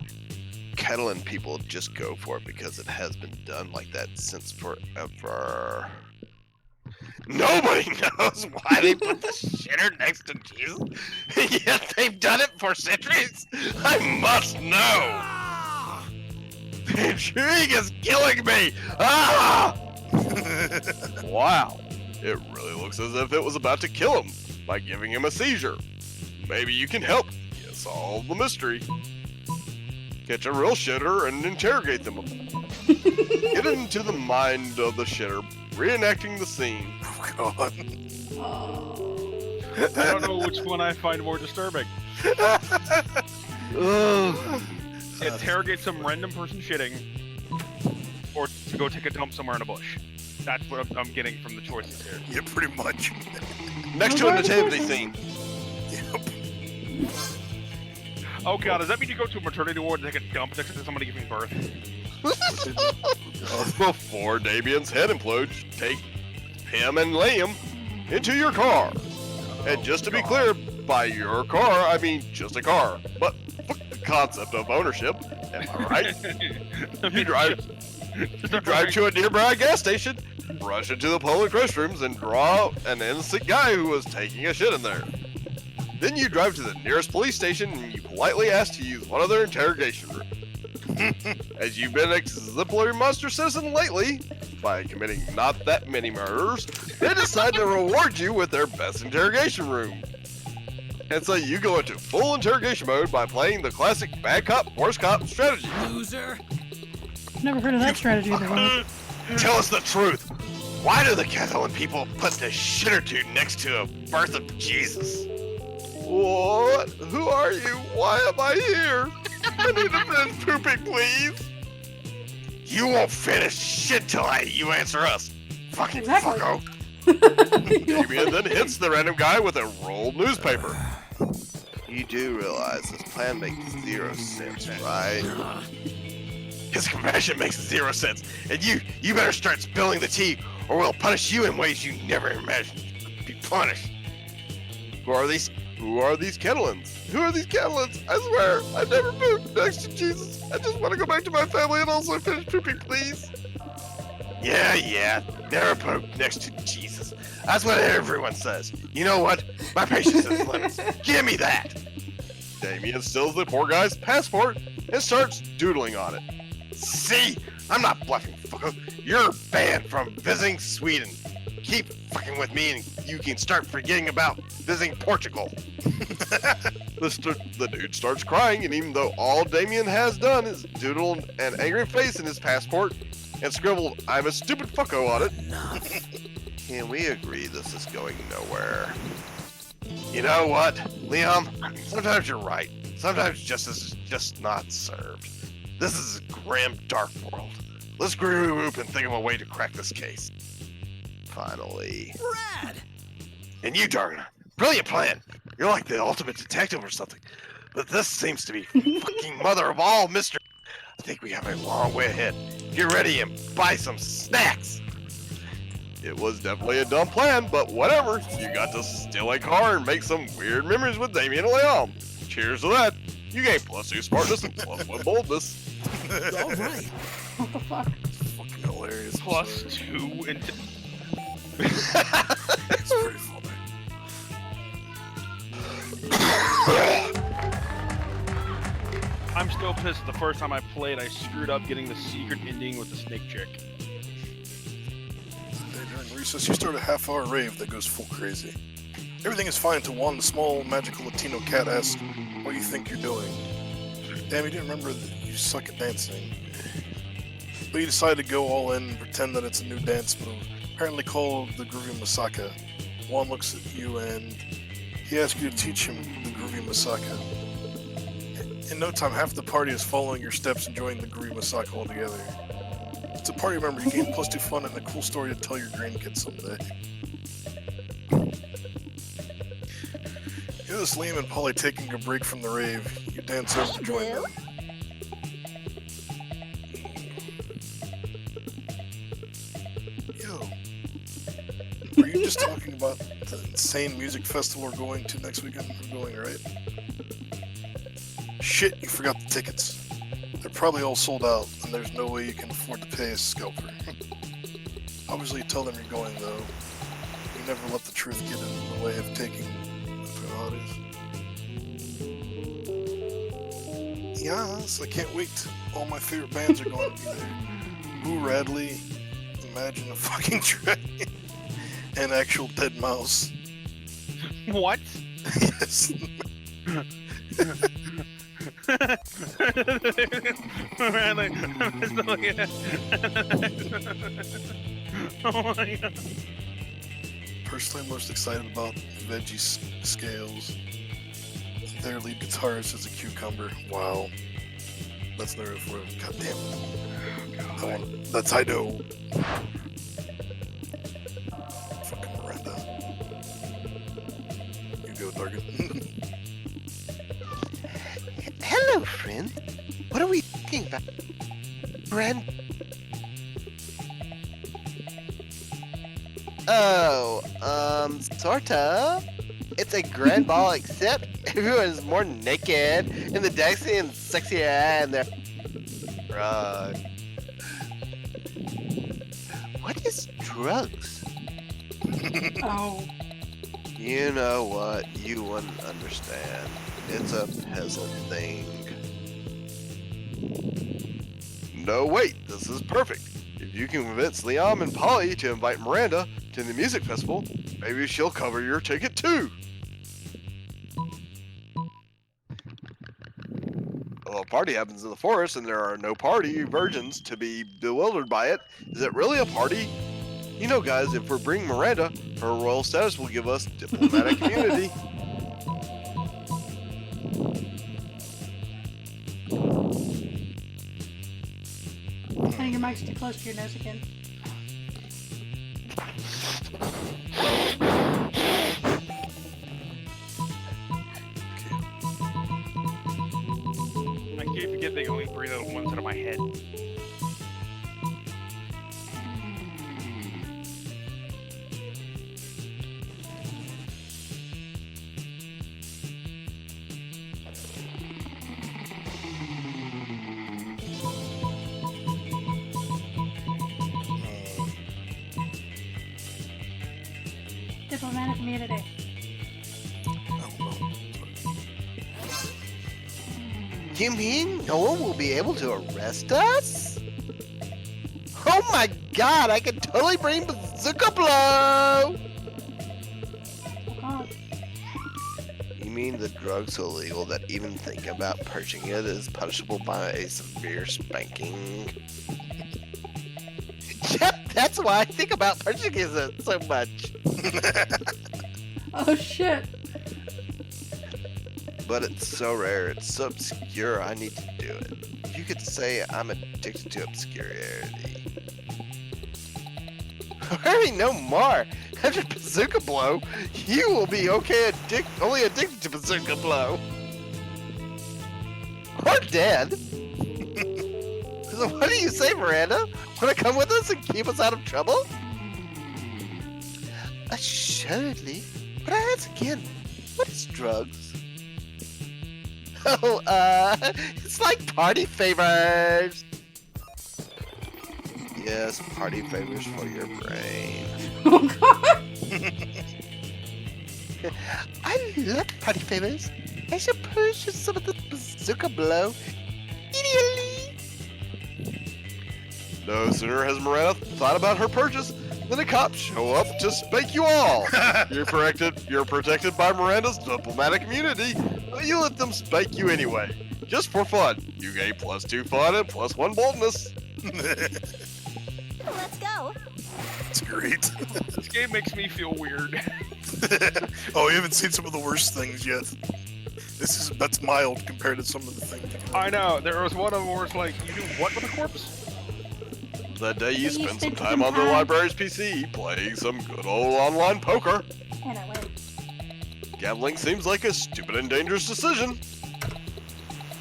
Catalan people just go for it because it has been done like that since forever. Nobody knows why they put the shitter next to Jesus, yet they've done it for centuries. I must know. The intrigue is killing me. Ah! Wow, it really looks as if it was about to kill him by giving him a seizure. Maybe you can help solve the mystery. Catch a real shitter and interrogate them. Get into the mind of the shitter, reenacting the scene. Oh, God. I don't know which one I find more disturbing. Interrogate some random person shitting, or to go take a dump somewhere in a bush. That's what I'm getting from the choices here. Yeah, pretty much. Next to a nativity scene. Yep. Oh god, does that mean you go to a maternity ward and take a dump next to somebody giving birth? Before Damien's head implodes, take him and Liam into your car. And just to be clear, by your car, I mean just a car. But fuck the concept of ownership. Am I right? You drive to a nearby gas station, rush into the public restrooms, and draw an innocent guy who was taking a shit in there. Then you drive to the nearest police station and you politely ask to use one of their interrogation rooms. As you've been an exemplary monster citizen lately, by committing not that many murders, they decide to reward you with their best interrogation room. And so you go into full interrogation mode by playing the classic bad cop, worst cop strategy. Loser. Never heard of that strategy before. Tell us the truth. Why do the Catalan people put the shitter dude next to a birth of Jesus? What? Who are you? Why am I here? I need to finish pooping, please. You won't finish shit till you answer us. Fucking Exactly. fucko. Damien then hits the random guy with a rolled newspaper. You do realize this plan makes 0 sense, right? His compassion makes 0 sense, and you better start spilling the tea, or we'll punish you in ways you never imagined. Be punished. Who are these Catalans? Who are these Catalans? I swear, I've never pooped next to Jesus. I just want to go back to my family and also finish pooping, please. Yeah, never pooped next to Jesus. That's what everyone says. You know what? My patience has limits. Give me that. Damien steals the poor guy's passport and starts doodling on it. See? I'm not bluffing, fucker. You're banned from visiting Sweden. Keep fucking with me and you can start forgetting about visiting Portugal. The dude starts crying, and even though all Damien has done is doodle an angry face in his passport and scribbled, "I'm a stupid fucko" on it, can we agree this is going nowhere? You know what, Liam? Sometimes you're right. Sometimes justice is just not served. This is a grim, dark world. Let's group and think of a way to crack this case. Finally. Rad. And you, Dargon, brilliant plan. You're like the ultimate detective or something. But this seems to be fucking mother of all mystery. I think we have a long way ahead. Get ready and buy some snacks. It was definitely a dumb plan, but whatever. You got to steal a car and make some weird memories with Damien and Leon. Cheers to that. You gain +2 smartness and +1 boldness. All right. What the fuck? Fucking hilarious. I'm sorry. +2 and It's pretty funny. I'm still pissed. The first time I played, I screwed up getting the secret ending with the snake chick. During recess, you start a half-hour rave that goes full crazy. Everything is fine until one small magical Latino cat asks, "What do you think you're doing?" Damn, you didn't remember that you suck at dancing. But you decide to go all in and pretend that it's a new dance move, apparently called the Groovy Masaka. Juan looks at you and he asks you to teach him the Groovy Masaka. In no time, half the party is following your steps, enjoying the Groovy Masaka altogether. It's a party member, you gain +2 fun and a cool story to tell your grandkids someday. You notice Liam and Polly taking a break from the rave. You dance over to join them. Yo, were you just talking about the insane music festival we're going to next weekend? We're going, right? Shit, you forgot the tickets. They're probably all sold out, and there's no way you can afford to pay a scalper. Obviously, you tell them you're going, though. You never let the truth get in the way of taking the formalities. Yes, I can't wait. All my favorite bands are going to be there. Boo Radley, Imagine a Fucking Dragon, and Actual Dead Mouse. What? Yes. Oh my god. Personally, I'm most excited about Veggie Scales. Their lead guitarist is a cucumber. Wow. That's never for him. God damn it. That's I know. Fucking Miranda. You go, Dargan. Hello, friend. What are we talking about? sorta. It's a grand ball, except everyone's more naked in the Dexy and sexy and they're right. What is drugs? Oh. You know what? You wouldn't understand. It's a peasant thing. No, wait, this is perfect. If you can convince Liam and Polly to invite Miranda to the music festival, maybe she'll cover your ticket too. Well, a party happens in the forest and there are no party virgins to be bewildered by it. Is it really a party? You know, guys, if we're bringing Miranda, her royal status will give us diplomatic immunity. I think your mic's too close to your nose again. I keep forgetting they only breathe out one side of my head. Diplomatic immunity. You mean no one will be able to arrest us? Oh my god, I can totally bring Bazooka Blow! Oh god. You mean the drug's so illegal that even thinking about purchasing it is punishable by a severe spanking? Yep, that's why I think about purchasing it so much. Oh shit. But it's so rare, it's so obscure, I need to do it. You could say I'm addicted to obscurity. Hurry, no more! After Bazooka Blow, you will be only addicted to Bazooka Blow. Or dead. So what do you say, Miranda? Wanna come with us and keep us out of trouble? Assuredly. But I ask again, what is drugs? Oh, it's like party favors. Yes, party favors for your brain. Oh god. I love party favors. I should purchase some of the Bazooka Blow immediately. No sooner has Miranda thought about her purchase than the cops show up to spank you all. You're protected by Miranda's diplomatic immunity, but you let them spank you anyway. Just for fun. You gain +2 fun and +1 boldness. Let's go. It's great. This game makes me feel weird. Oh, you haven't seen some of the worst things yet. That's mild compared to some of the things. I know, there was one of them where it's like, you do what with a corpse? That day you Then you spend some spend time some on the time- library's PC playing some good old online poker. And I win. Gambling seems like a stupid and dangerous decision.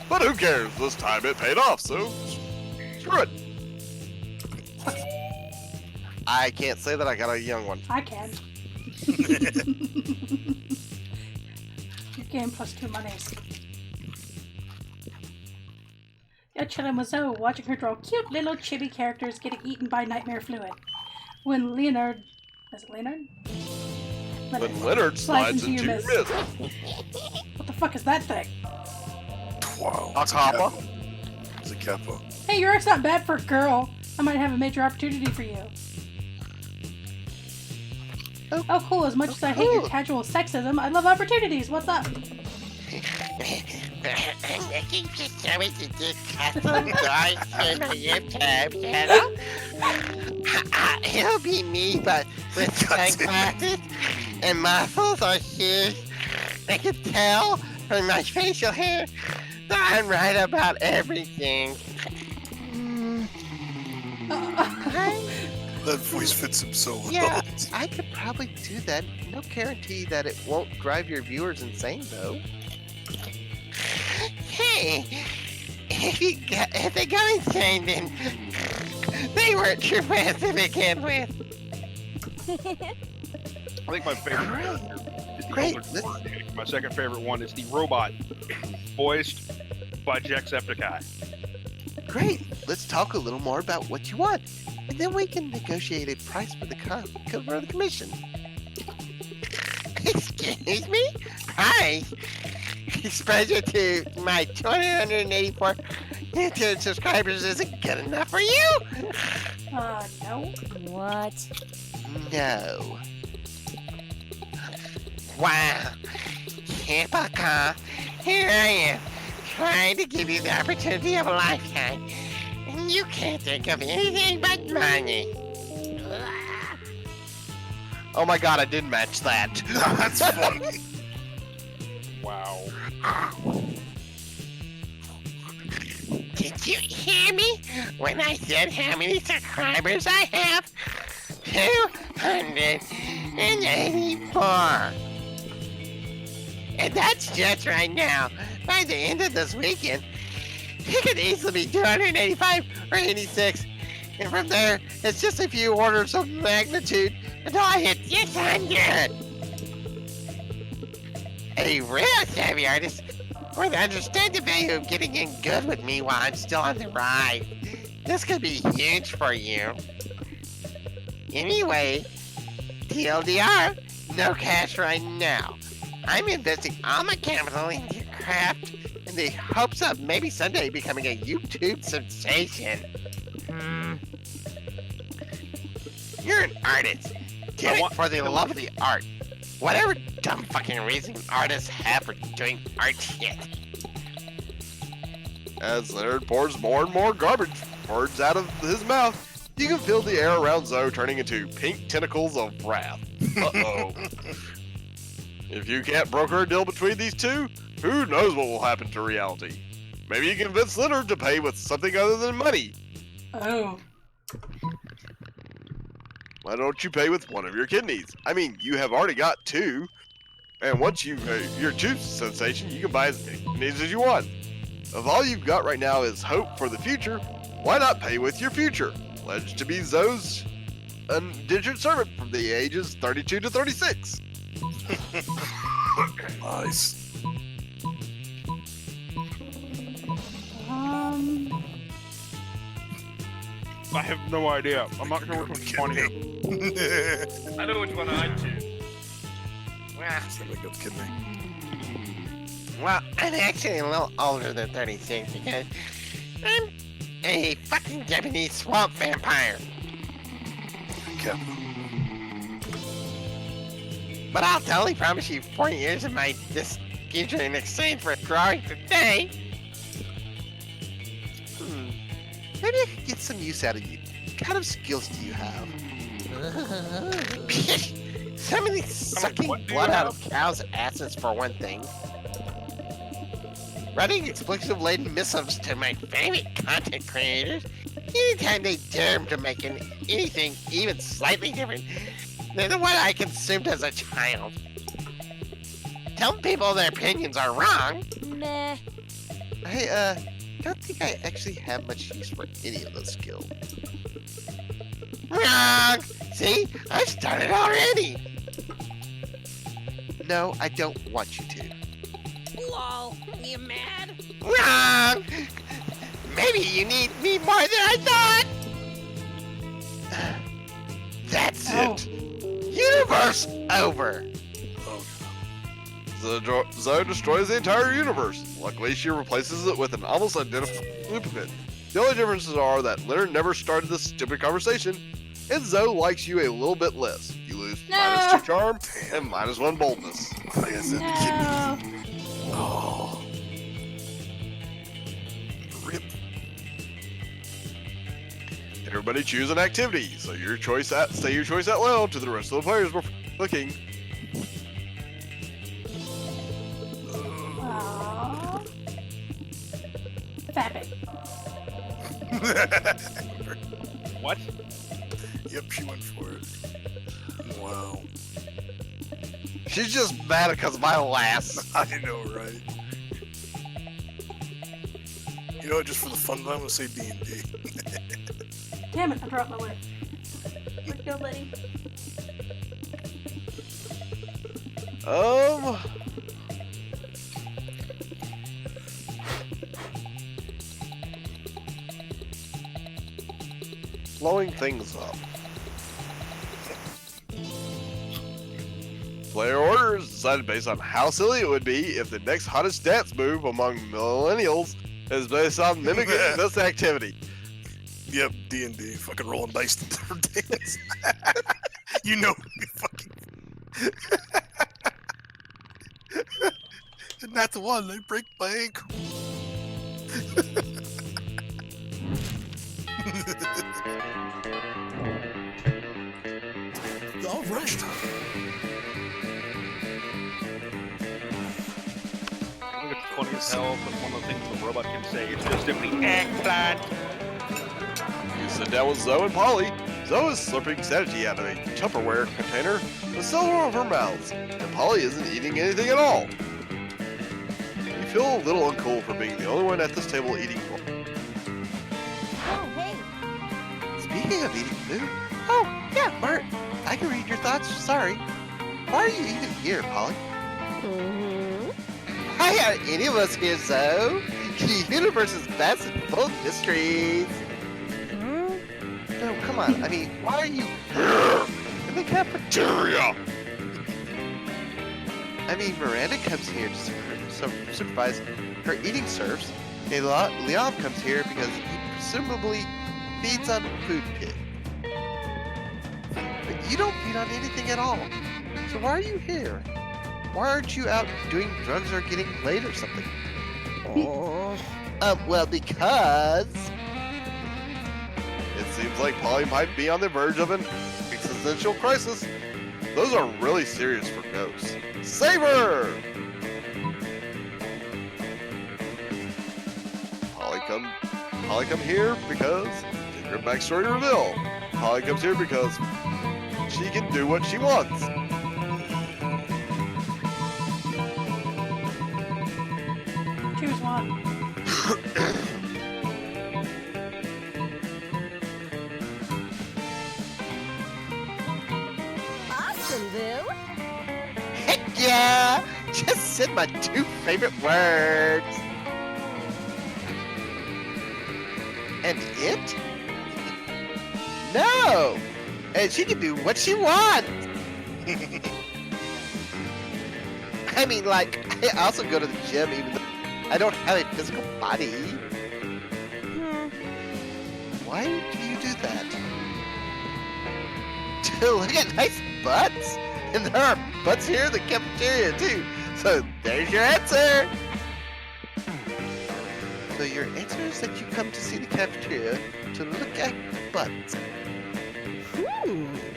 But who cares? This time it paid off, so screw it. I can't say that I got a young one. I can. You gain +2 monies. You're chilling with Zoe, watching her draw cute little chibi characters getting eaten by nightmare fluid. When Leonard... Is it Leonard? When Leonard slides into your mist. What the fuck is that thing? Wow. A kappa. It's a kappa. Hey, your art's not bad for a girl. I might have a major opportunity for you. Oh, cool. As much as I hate your casual sexism, I love opportunities. What's up? I'm looking for someone to do custom drawings for my YouTube channel. It'll be me, but with sunglasses and muscles or shoes. I can tell from my facial hair that I'm right about everything. That voice fits him so well. Yeah, I could probably do that. No guarantee that it won't drive your viewers insane, though. Hey, if they got insane, then they weren't true fans to begin with. I think my favorite character is the Great, Elder let's- Word. My second favorite one is the robot, voiced by Jacksepticeye. Great. Let's talk a little more about what you want, and then we can negotiate a price for the for the commission. Excuse me? Price? Exposure to my 284 YouTube subscribers isn't good enough for you? No. What? No. Wow. Typical. Here I am, trying to give you the opportunity of a lifetime, and you can't think of anything but money. Oh my god, I did match that. That's funny. Wow. Did you hear me when I said how many subscribers I have? 284. And that's just right now. By the end of this weekend, it could easily be 285 or 86. And from there, it's just a few orders of magnitude until I hit 600. A real savvy artist would understand the value of getting in good with me while I'm still on the ride. This could be huge for you. Anyway, TLDR, no cash right now. I'm investing all my capital into your craft in the hopes of maybe someday becoming a YouTube sensation. You're an artist. Do it for the love of the art. Whatever dumb fucking reason artists have for doing art shit. As Leonard pours more and more garbage words out of his mouth, you can feel the air around Zoe turning into pink tentacles of wrath. Uh-oh. If you can't broker a deal between these two, who knows what will happen to reality? Maybe you can convince Leonard to pay with something other than money. Oh. Why don't you pay with one of your kidneys? I mean, you have already got two. And once you're tooth sensation, you can buy as many kidneys as you want. If all you've got right now is hope for the future, why not pay with your future? Pledge to be Zoe's indentured servant from the ages 32 to 36. Nice. I have no idea. I'm not sure which one's funnier. I know which one I'd choose. Somebody go kidney. Well, I'm actually a little older than 36 because I'm a fucking Japanese swamp vampire. Capital. But I'll totally promise you 4 years of my this future in exchange for drawing today. Maybe I could get some use out of you. What kind of skills do you have? Some of these sucking what do you blood out have? of cows' asses for one thing. Writing explosive-laden missives to my favorite content creators anytime they dare to make anything even slightly different than what I consumed as a child. Telling people their opinions are wrong. Meh. I don't think I actually have much use for any of those skills. Wrong! See? I started already! No, I don't want you to. Lol, you mad? Wrong! Maybe you need me more than I thought! That's it! Universe over! Zoe destroys the entire universe. Luckily, she replaces it with an almost identical duplicate. The only differences are that Leonard never started this stupid conversation, and Zoe likes you a little bit less. You lose No. -2 charm and -1 boldness. Like I said, No. kidney. Oh. Rip. Everybody choose an activity, so say your choice out loud to the rest of the players before clicking. Aww. Fapping. What? Yep, she went for it. Wow. She's just mad because of my lass. I know, right? You know what? Just for the fun of it, I'm gonna say D&D. Damn it, I dropped my lip. Where'd it go, Letty? Um. Blowing things up. Player orders decided based on how silly it would be if the next hottest dance move among millennials is based on mimicking this activity. Yep, D&D, fucking rolling dice to different dance. You know, we fucking. And not the one, they break my ankle. All right. I think it's funny as hell, but one of the things the robot can say is just simply eggplant. You sit down with Zoe and Polly. Zoe is slurping sanity out of a Tupperware container with several of her mouths, and Polly isn't eating anything at all. You feel a little uncool for being the only one at this table eating. Oh, hey. Speaking of eating food, oh, yeah, Bart, I can read your thoughts. Sorry. Why are you even here, Polly? Why aren't any of us here, Zoe? The universe is vast and full of mysteries. No, come on. I mean, why are you here in the cafeteria? I mean, Miranda comes here to supervise her eating serves. And Leon comes here because he presumably feeds on food pit. But you don't feed on anything at all. So why are you here? Why aren't you out doing drugs or getting laid or something? Well, because... It seems like Polly might be on the verge of an existential crisis. Those are really serious for ghosts. Save her! Polly come here because secret backstory reveal. Polly comes here because she can do what she wants. Choose one. Awesome, Boo. Heck yeah! Just said my 2 favorite words. And it? No! And she can do what she wants! I mean, like, I also go to the gym even though I don't have a physical body. Why do you do that? To look at nice butts? And there are butts here in the cafeteria too. So there's your answer! So your answer is that you come to see the cafeteria to look at butts.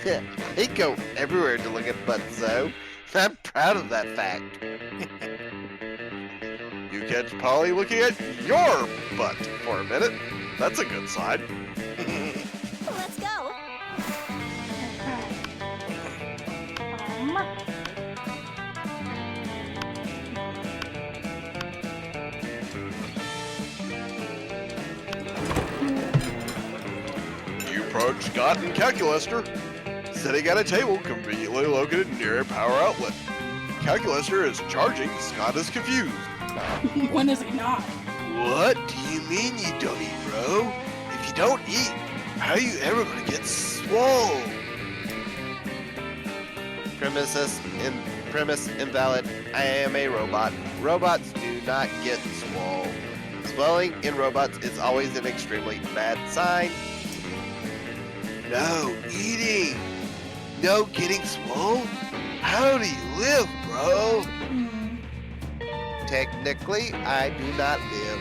Yeah, I go everywhere to look at butts, though. I'm proud of that fact. You catch Polly looking at your butt for a minute. That's a good sign. Let's go. You approach Scott and Calculaster, sitting at a table conveniently located near a power outlet. Calculaster is charging. Scott is confused. When is he not? What do you mean you don't eat, bro? If you don't eat, how are you ever gonna get swole? Premise invalid. I am a robot. Robots do not get swole. Swelling in robots is always an extremely bad sign. No eating. No getting swole? How do you live, bro? Technically, I do not live.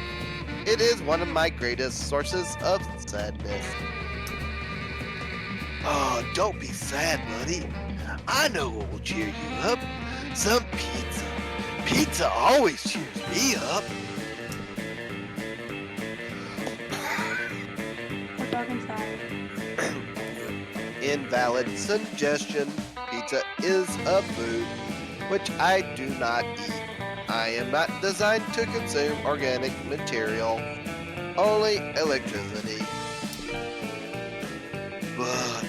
It is one of my greatest sources of sadness. Oh, don't be sad, buddy. I know what will cheer you up. Some pizza. Pizza always cheers me up. We're talking style. Invalid suggestion. Pizza is a food which I do not eat. I am not designed to consume organic material, only electricity. Buh.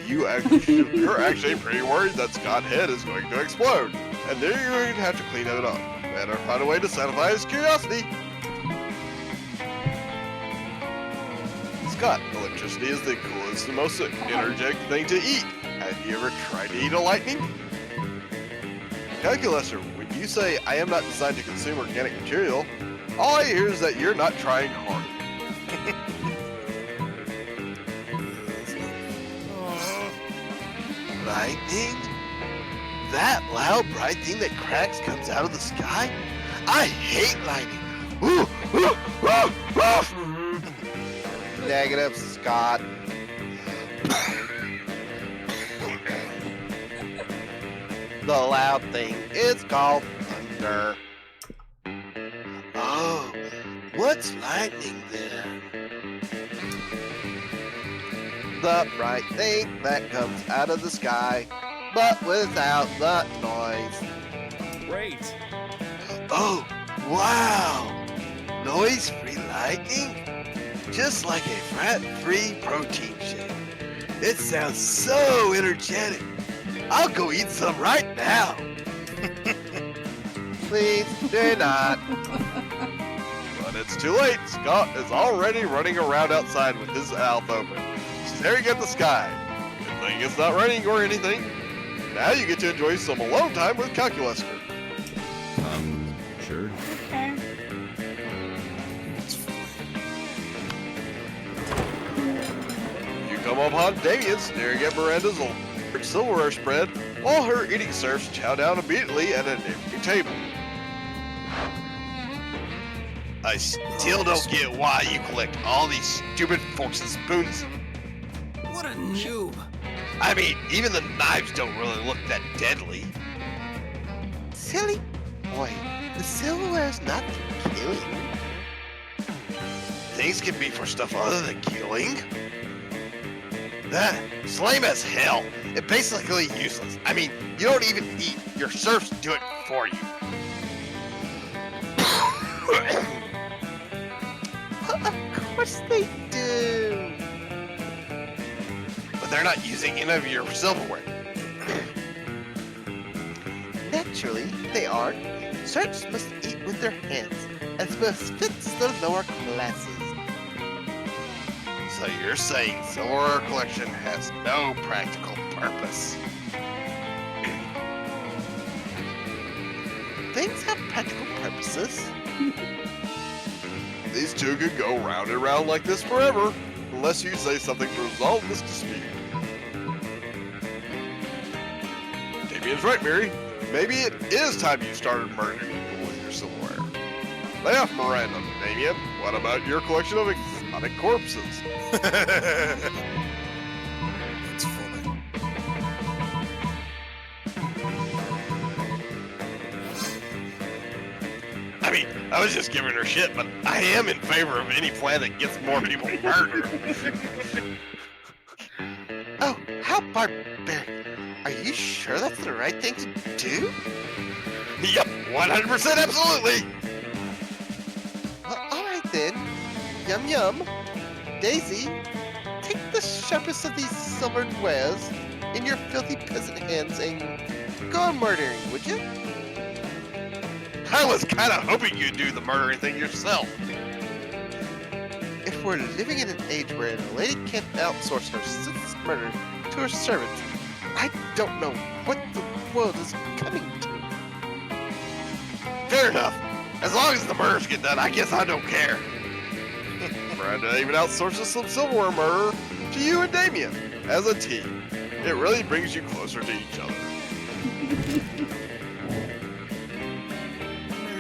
you're actually pretty worried that Scott's head is going to explode, and then you're going to have to clean it up. Better find a way to satisfy his curiosity. Scott, electricity is the coolest and most energetic thing to eat. Have you ever tried to eat a lightning? Calculator, when you say I am not designed to consume organic material, all I hear is that you're not trying hard. Lightning? That loud, bright thing that cracks comes out of the sky? I hate lightning. Ooh, ooh, ooh, ooh. Negative, Scott. The loud thing is called thunder. Oh, what's lightning then? The bright thing that comes out of the sky, but without the noise. Great. Oh, wow! Noise-free lightning? Just like a fat-free protein shake. It sounds so energetic. I'll go eat some right now. Please do not. But it's too late. Scott is already running around outside with his mouth open, staring at the sky. Good thing it's not raining or anything. Now you get to enjoy some alone time with Calculator. Sure. Okay. You come upon Damien staring at Miranda's old silverware spread while her eating serfs chow down immediately at an empty table. I still don't get why you collect all these stupid forks and spoons. What a noob. I mean, even the knives don't really look that deadly. Silly boy, the silverware's not for killing. Things can be for stuff other than killing. That's lame as hell. It's basically useless. I mean, you don't even eat. Your serfs do it for you. Of course they do. But they're not using any of your silverware. Naturally, they aren't. Serfs must eat with their hands, as befits the lower classes. So you're saying silverware collection has no practical purpose? Things have practical purposes. These two could go round and round like this forever, unless you say something to resolve this dispute. Damien's right, Mary. Maybe it is time you started murdering people with your silverware. Lay off Miranda, Damien. What about your collection of exotic corpses? That's funny. I mean, I was just giving her shit, but I am in favor of any plan that gets more people murdered. Oh, how barbaric. Are you sure that's the right thing to do? Yep, 100% absolutely! Well, alright then. Yum yum. Daisy, take the sharpest of these silvered wares in your filthy peasant hands and go on murdering, would you? I was kind of hoping you'd do the murdering thing yourself. If we're living in an age where a lady can't outsource her senseless murder to her servants, I don't know what the world is coming to. Fair enough. As long as the murders get done, I guess I don't care. Miranda even outsources some silverware murder to you and Damien as a team. It really brings you closer to each other.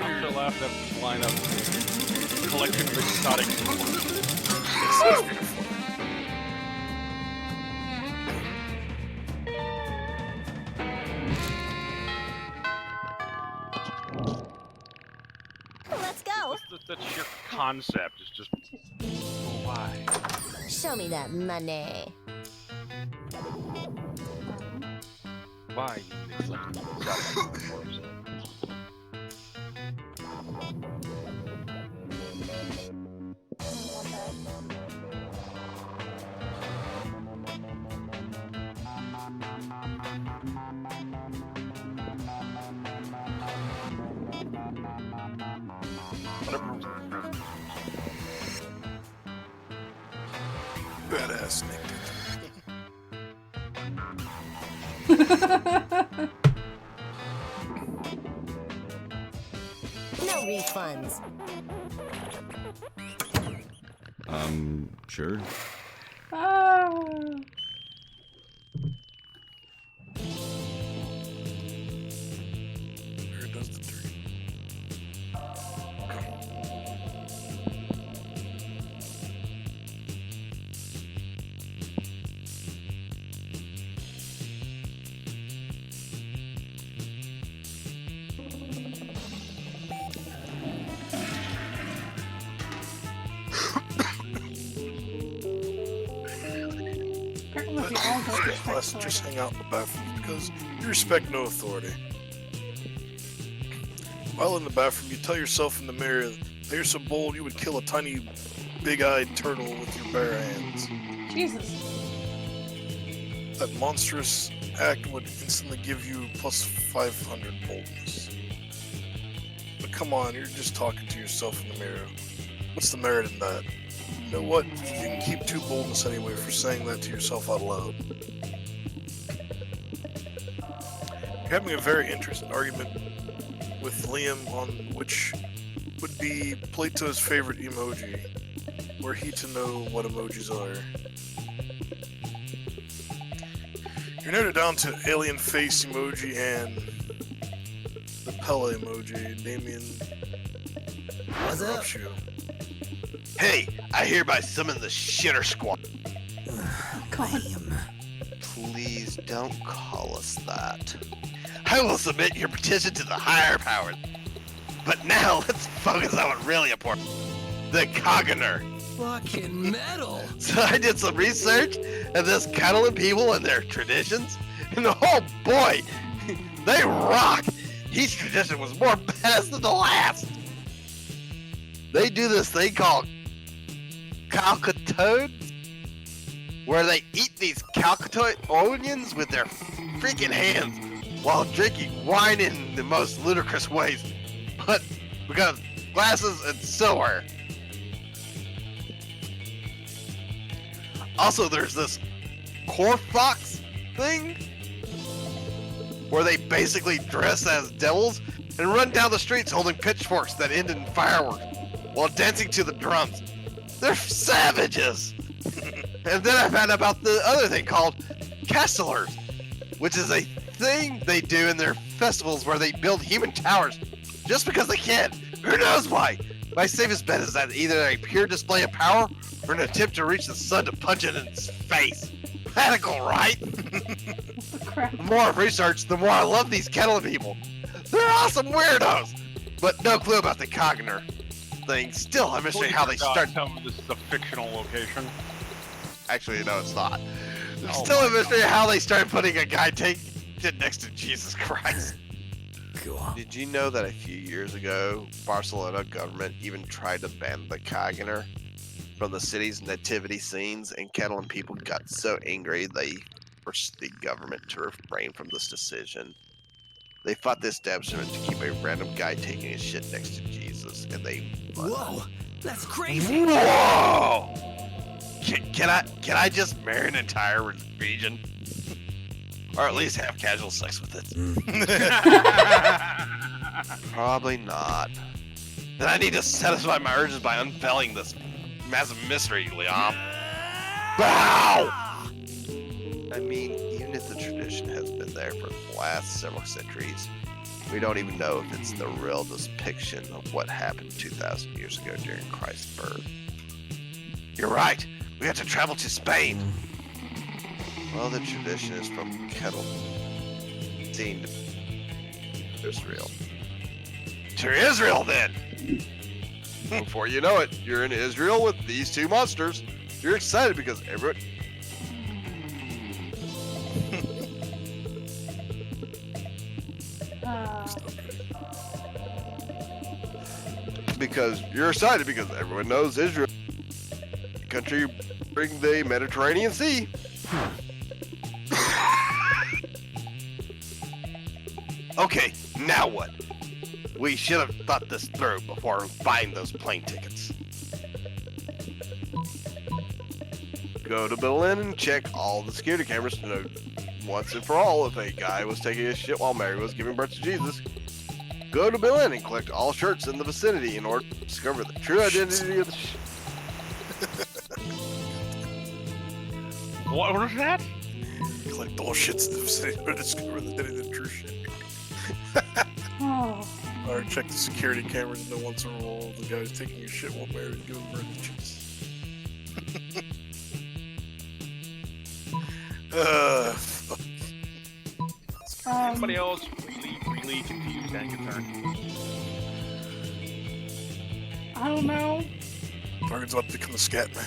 I'm sure laughed at this line of collection of exotic. It's so beautiful. Let's go. That sheer concept is just. Why? Show me that money. Why you neglect exotic corpses? Badass snake. No refunds. Sure. Oh. Where does the tree? Apparently, if you all don't Okay, respect let's just hang out in the bathroom because you respect no authority. While in the bathroom, you tell yourself in the mirror that you're so bold you would kill a tiny, big-eyed turtle with your bare hands. Jesus. That monstrous act would instantly give you plus 500 boldness. But come on, you're just talking to yourself in the mirror. What's the merit in that? You know what? You can keep 2 boldness anyway for saying that to yourself out loud. You're having a very interesting argument with Liam on which would be Plato's favorite emoji, were he to know what emojis are. You're narrowed down to alien face emoji and the Pele emoji. Damien, What's up? interrupts you. Hey, I hereby summon the Shitter Squad. God. Please don't call us that. I will submit your petition to the higher powers. But now let's focus on what really important. The Coggener. Fucking metal. So I did some research of this Catalan people and their traditions, and oh boy, they rock! Each tradition was more badass than the last. They do this thing called calcatodes, where they eat these calcatoid onions with their freaking hands while drinking wine in the most ludicrous ways, but because glasses and silverware. Also, there's this Corfox thing where they basically dress as devils and run down the streets holding pitchforks that end in fireworks while dancing to the drums. They're savages! And then I found out about the other thing called Castellers, which is a thing they do in their festivals where they build human towers just because they can. Who knows why? My safest bet is that either a pure display of power or an attempt to reach the sun to punch it in its face. Radical, right? Crap. The more I've researched, the more I love these Catalan people. They're awesome weirdos! But no clue about the Coggener thing. Still, I'm missing how they start. Tell me this is a fictional location. Actually, no, it's not. Oh Still a my mystery how they started putting a guy taken next to Jesus Christ. Cool. Did you know that a few years ago, Barcelona government even tried to ban the Coggener from the city's nativity scenes, and Catalan people got so angry they forced the government to refrain from this decision. They fought the establishment to keep a random guy taking his shit next to Jesus, and they won. Whoa, that's crazy. Whoa! Can I just marry an entire region? Or at least have casual sex with it? Probably not. Then I need to satisfy my urges by unveiling this massive mystery, Liam. Bow! I mean, even if the tradition has been there for the last several centuries, we don't even know if it's the real depiction of what happened 2,000 years ago during Christ's birth. You're right. We have to travel to Spain. Well, the tradition is from Kettle. Seen to Israel. To Israel, then! Before you know it, you're in Israel with these 2 monsters. You're excited because everyone... Because you're excited because everyone knows Israel, country bring the Mediterranean Sea. Okay, now what? We should have thought this through before buying those plane tickets. Go to Berlin and check all the security cameras to know once and for all if a guy was taking a shit while Mary was giving birth to Jesus. Go to Berlin and collect all shirts in the vicinity in order to discover the true identity of the What was that? Collect all shits in the vicinity to discover the identity of the true shit. Oh. Or check the security cameras and know once and for all the guy's taking a shit while Mary's giving birth to Jesus. Fuck. Anybody else really confused and concerned? I don't know. Target's about to become a scat man.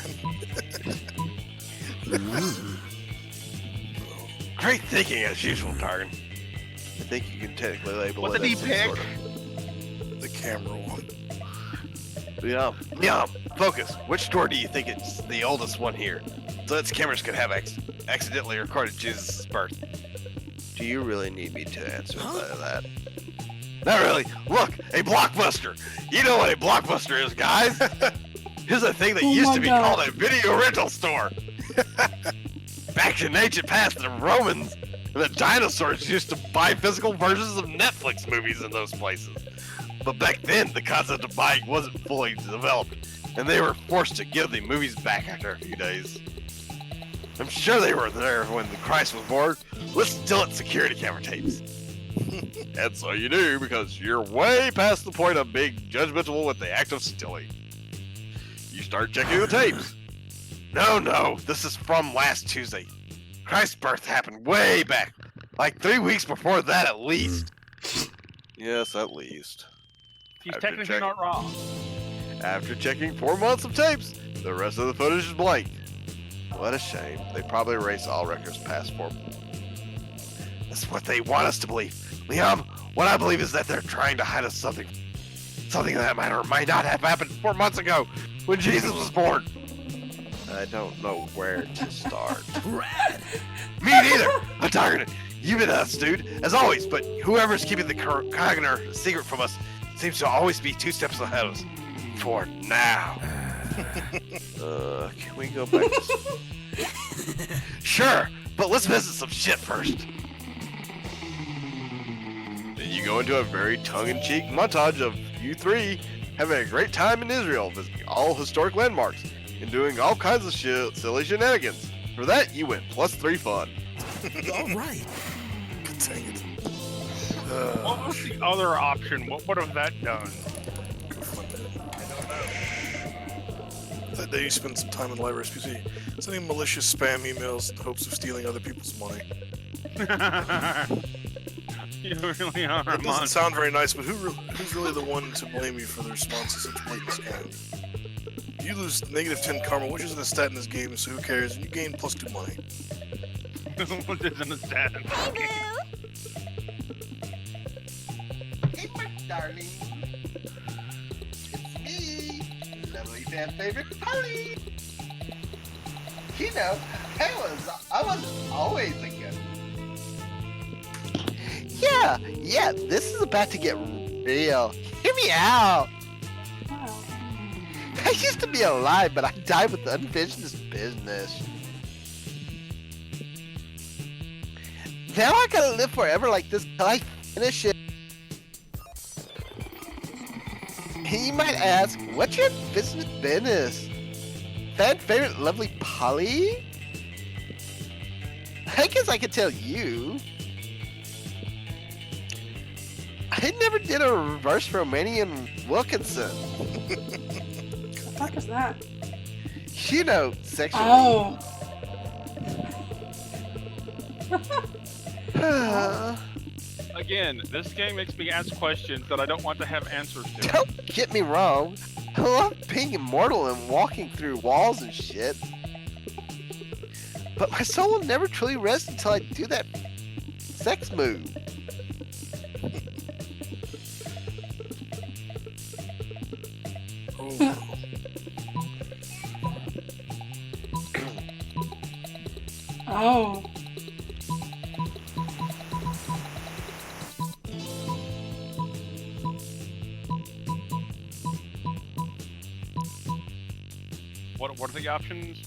Great thinking as usual, Targan. I think you can technically label What it did he as some pick? sort of- The camera one. Yeah, focus. Which store do you think is the oldest one here? So its cameras could have accidentally recorded Jesus' birth. Do you really need me to answer that? Not really. Look, a Blockbuster. You know what a Blockbuster is, guys. Here's a thing that Oh used my to be God. called a video rental store. Back in ancient past, the Romans and the dinosaurs used to buy physical versions of Netflix movies in those places. But back then, the concept of buying wasn't fully developed, and they were forced to give the movies back after a few days. I'm sure they were there when the Christ was born. Let's steal its security camera tapes. And so you do, because you're way past the point of being judgmental with the act of stealing. You start checking the tapes. No, this is from last Tuesday. Christ's birth happened way back, like 3 weeks before that at least. Yes, at least. He's After technically check- not wrong. After checking 4 months of tapes, the rest of the footage is blank. What a shame. They probably erased all records past 4. That's what they want us to believe. Liam, what I believe is that they're trying to hide us something that might or might not have happened 4 months ago when Jesus was born. I don't know where to start. Rad. Me neither. I'm tired of it. You've been us, dude, as always. But whoever's keeping the Cogner secret from us seems to always be 2 steps ahead of us. For now. Can we go back to... Sure, but let's visit some shit first. Then you go into a very tongue-in-cheek montage of you three having a great time in Israel, visiting all historic landmarks, and doing all kinds of silly shenanigans. For that, you win +3 fun. All right. Dang it. What was the other option? What would have that done? That day you spend some time in the library sending malicious spam emails in the hopes of stealing other people's money. You really are a That doesn't monster. sound very nice, but who's really the one to blame you for the response to such blatant scam? You lose -10 karma, which isn't a stat in this game, so who cares? And you gain +2 money. What isn't a stat? Hey, boo! Hey, my darling. It's me, lovely fan favorite Polly. You know, I was always a good. Yeah, this is about to get real. Hear me out. Wow. I used to be alive, but I died with unfinished business. Now I gotta live forever like this till I finish it. And you might ask, what's your business? Fan favorite lovely Polly? I guess I could tell you. I never did a reverse Romanian Wilkinson. What the fuck is that? You know, sexually. Oh. Again, this game makes me ask questions that I don't want to have answers to. Don't get me wrong. I love being immortal and walking through walls and shit. But my soul will never truly rest until I do that sex move. Oh. Oh. What are the options?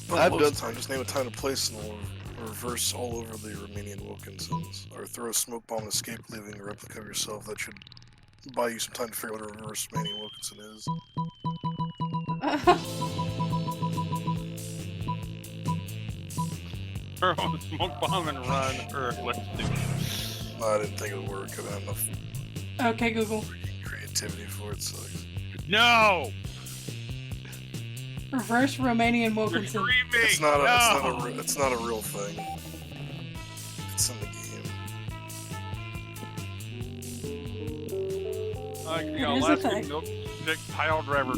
Not most of the time. Just name a time and place, and we'll reverse all over the Romanian Wilkinsons. Or throw a smoke bomb and escape, leaving a replica of yourself. That should buy you some time to figure out what a reverse Romanian Wilkinson is. Throw the smoke bomb and run, or let's do it. No, I didn't think it would work. I don't have enough Okay, Google. creativity for it, so... No! Reverse Romanian You're Wilkinson. screaming! It's not a, no! it's not a real thing. It's in the game. You It know, is a last thing. week, milkshake pile driver.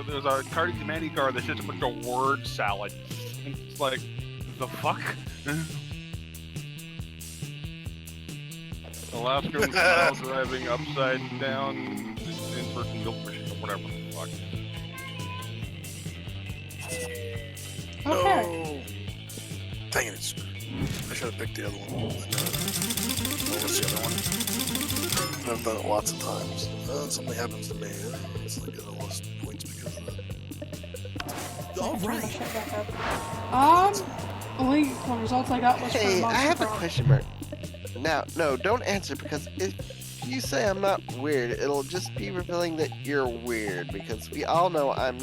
There's a Cardi Commandi car that's just a bunch of word salad. It's like, the fuck? Alaskans pile driving upside down in-person milk machine or whatever the fuck. Okay. No! Dang it, I should have picked the other one. What was the other one? I've done it lots of times. Something happens to me. It's like I lost points because of that. All Shut right. back up. Only the results I got was Hey, from I have a Prom. question mark. Now, no, don't answer, because if you say I'm not weird, it'll just be revealing that you're weird, because we all know I'm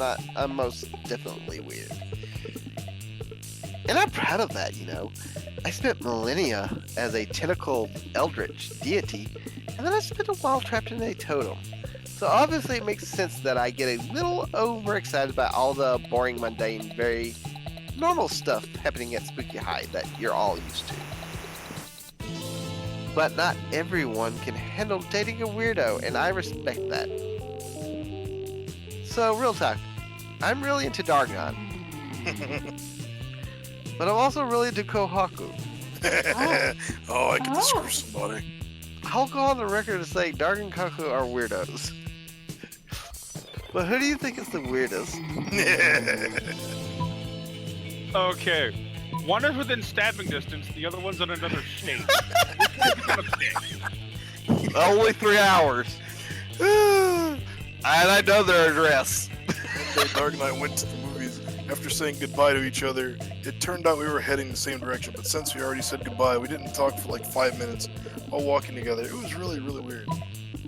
most definitely weird. And I'm proud of that, you know. I spent millennia as a tentacle eldritch deity, and then I spent a while trapped in a totem. So obviously it makes sense that I get a little overexcited about all the boring, mundane, very normal stuff happening at Spooky High that you're all used to. But not everyone can handle dating a weirdo, and I respect that. So, real talk, I'm really into Dargon. But I'm also really into Kohaku. Oh, I could Oh. screw somebody. I'll go on the record to say Dargon and Kohaku are weirdos. But who do you think is the weirdest? Okay. One is within stabbing distance, the other one's in another state. Only 3 hours. And I know their address. One day, Dark and I went to the movies. After saying goodbye to each other, it turned out we were heading the same direction, but since we already said goodbye, we didn't talk for like 5 minutes while walking together. It was really, really weird.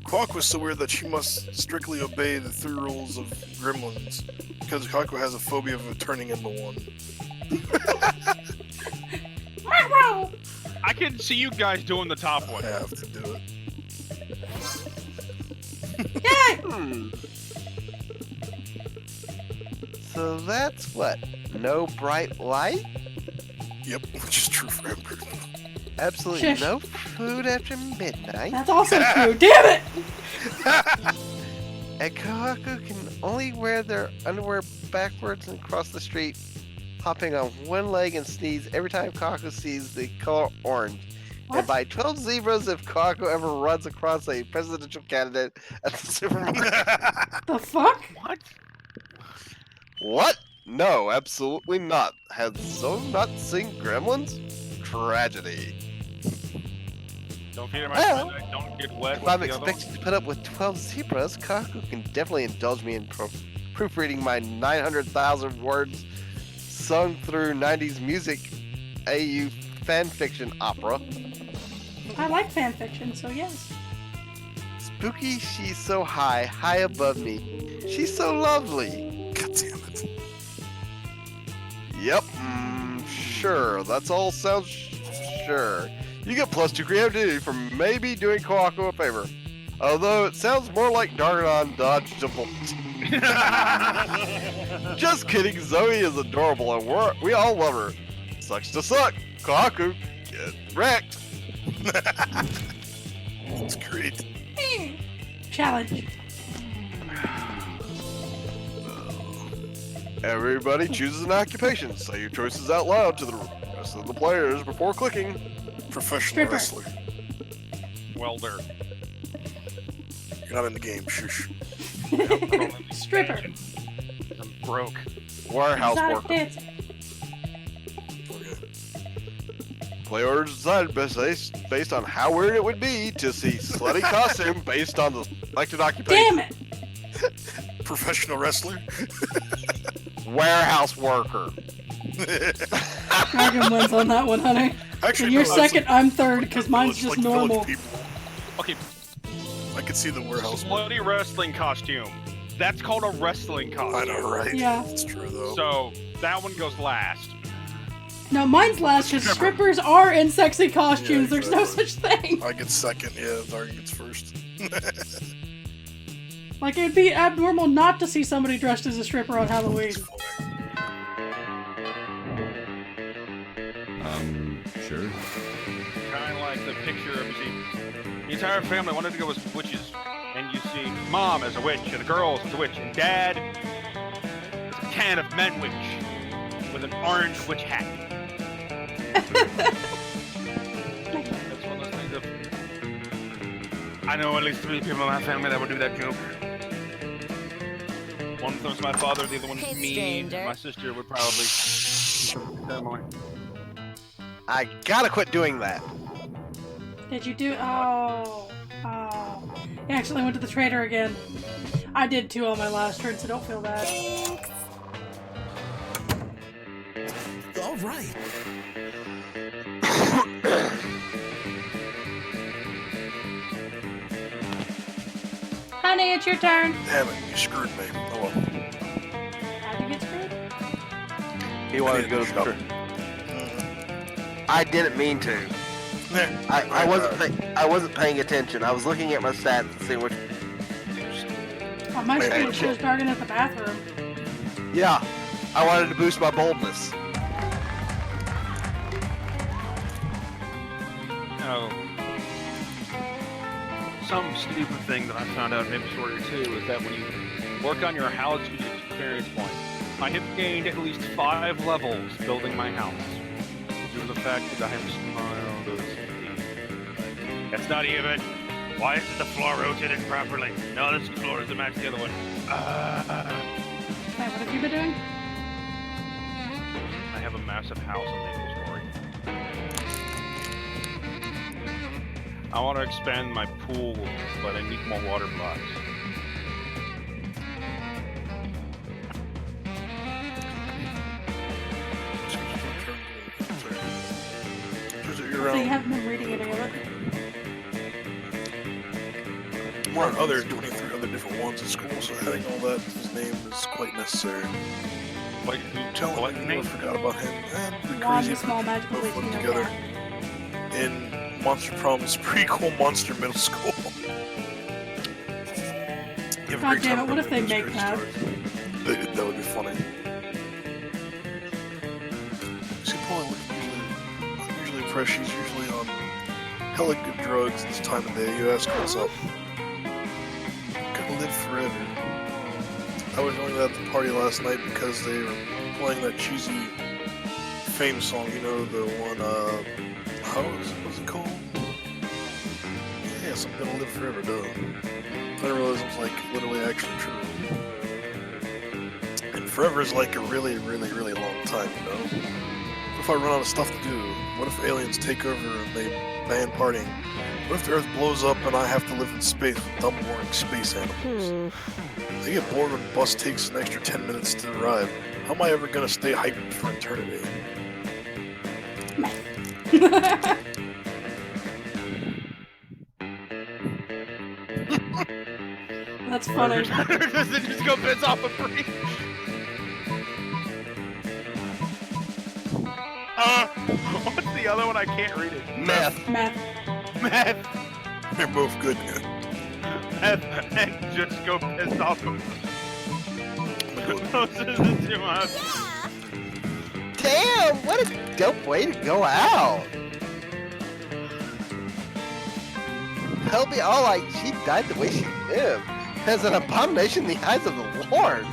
Quack was so weird that she must strictly obey the 3 rules of gremlins, because Kaku has a phobia of turning into one. I can see you guys doing the top I one. have to do it. So that's what? No bright light? Yep, which is true for Ember. Absolutely Shush. no food after midnight? That's also true. Damn it! And Kohaku can only wear their underwear backwards and cross the street, hopping on one leg and sneeze every time Kohaku sees the color orange. What? And by 12 zebras if Kohaku ever runs across a presidential candidate at the supermarket. The fuck? What? What? No, absolutely not. Has Zone not seen Gremlins? Tragedy. Don't feed him Well, my don't get wet If with I'm the other one. expected to put up with 12 zebras, Kohaku can definitely indulge me in proofreading my 900,000 words sung through 90s music AU fanfiction opera. I like fanfiction, so yes. Spooky, she's so high, high above me. She's so lovely. God damn it. Yep, sure. That's all sounds sure. You get +2 creativity for maybe doing Kohaku a favor. Although it sounds more like Dargon dodged a bullet. Just kidding, Zoe is adorable and we all love her. Sucks to suck. Kohaku, get wrecked. That's great. Challenge. Everybody chooses an occupation. Say your choices out loud to the rest of the players before clicking. Professional Stripper. wrestler. Welder. You're not in the game, shush. Stripper. I'm broke. Warehouse Exotic worker. dancer. Okay. Play orders decided based on how weird it would be to see slutty costume based on the selected occupation. Damn it! Professional wrestler? Warehouse worker. Dragon wins on that one, honey. Actually, And you're no, second, I'm third, because mine's Village, just like normal. Village people. Okay, I could see the warehouse. slutty wrestling costume. That's called a wrestling costume. I know, right? Yeah. It's true though. So that one goes last. No, mine's last, because strippers are in sexy costumes. Yeah, There's no such thing. I get second. Yeah, Dark gets first. Like, it'd be abnormal not to see somebody dressed as a stripper on Halloween. Sure. Kind of like the picture of, you see, the entire family wanted to go as witches. And you see mom as a witch, and the girls as a witch, and dad is a can of men witch with an orange witch hat. That's one of those things of, I know at least 3 people in my family that would do that joke. One of them's my father, the other one's Hey, me. stranger. My sister would probably. Family. I gotta quit doing that. Did you do? Oh. You actually went to the trader again. I did too on my last turn, so don't feel bad. Thanks. All right. Honey, it's your turn. Damn it, you screwed me. Oh well. How'd you get screwed? He wanted to go to the trip. I didn't mean to. I wasn't paying attention. I was looking at my stats and seeing which. On my Wait, screen, wait, it shows Dargan at the bathroom. Yeah, I wanted to boost my boldness. Oh. Some stupid thing that I found out in Inventory 2 is that when you work on your house, you get experience points. I have gained at least 5 levels building my house. Due to the fact that I have smiled. That's not even. Why isn't the floor rotated properly? No, this floor doesn't match the other one. Hey, what have you been doing? I have a massive house in Maple Story. I want to expand my pool, but I need more water blocks. So you haven't been reading any of it? More on other 23 other different ones at school, so adding all that to his name is quite necessary. Like who? Tell What him I name? forgot about him. And the Juan, crazy the small people magical both lived Latino together in Monster Prom's pre-cool Monster Middle School. You have a God great damn time it, what if they remembering make those that? crazy stories. That would be funny. See, Pauline usually fresh. She's usually on hella good drugs this time of day. You ask her what's up. Could live forever. I was only at the party last night because they were playing that cheesy Fame song. You know, the one, what's it called? Yes, I'm gonna live forever, duh. I didn't realize it was like literally actually true. And forever is like a really, really, really long time, you know? What if I run out of stuff to do? What if aliens take over and they ban partying? What if the Earth blows up and I have to live in space with dumb, boring space animals? I get bored when the bus takes an extra 10 minutes to arrive. How am I ever gonna stay hyped for eternity? That's funny. Does it just go bits off a breeze? What's the other one? I can't read it. Meth. Math. Meth. They're both good. Meth. And just go pissed off. Those are the 2 options. Damn, what a dope way to go out. They'll be all like, she died the way she lived, as an abomination in the eyes of the Lord.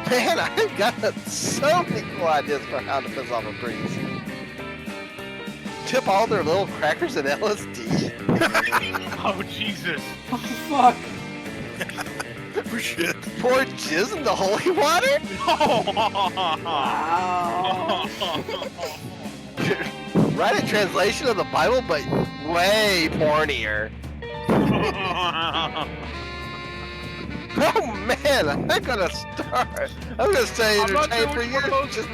Man, I've got so many cool ideas for how to piss off a priest. Tip all their little crackers in LSD. Oh, Jesus. Oh, fuck. Oh shit. Pour jizz in the holy water? Wow. Write a translation of the Bible, but way pornier. Oh man, I'm gonna start. I'm gonna stay I'm not entertained for doing one of you. those Just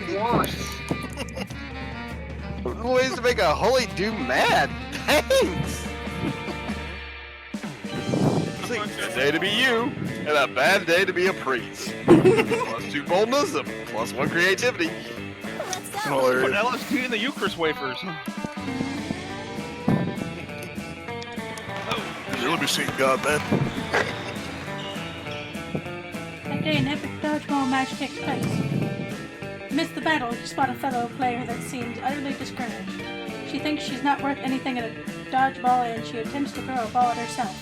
worse. ways to make a holy dude mad. Thanks. See, a day to be you, and a bad day to be a priest. +2 boldness and +1 creativity. Let's go. No, Put Larry. LSD in the Eucharist wafers. You're really seeing God, man. That day, an epic dodgeball match takes place. Amidst the battle, you spot a fellow player that seems utterly discouraged. She thinks she's not worth anything in a dodgeball and she attempts to throw a ball at herself.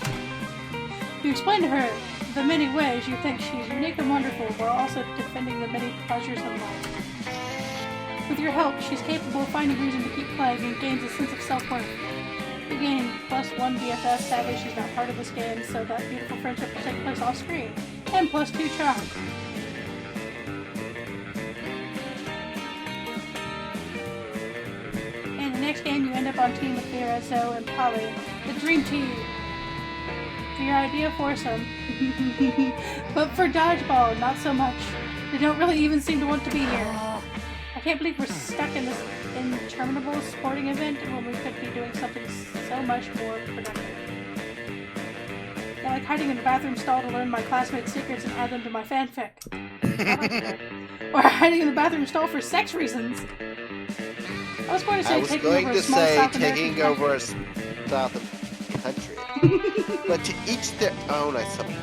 You explain to her the many ways you think she's unique and wonderful while also defending the many pleasures of life. With your help, she's capable of finding reason to keep playing and gains a sense of self-worth. You gain +1 BFF, sadly she's not part of this game, so that beautiful friendship will take place off screen. And +2 charm. In the next game, you end up on team with Vera, Zoe, and Polly, the Dream Team. For your idea foursome. But for Dodgeball, not so much. They don't really even seem to want to be here. I can't believe we're stuck in this interminable sporting event when we could be doing something so much more productive. I like hiding in the bathroom stall to learn my classmates' secrets and add them to my fanfic. Or hiding in the bathroom stall for sex reasons. I was going to say taking over a small South American country. South country. But to each their own, I suppose.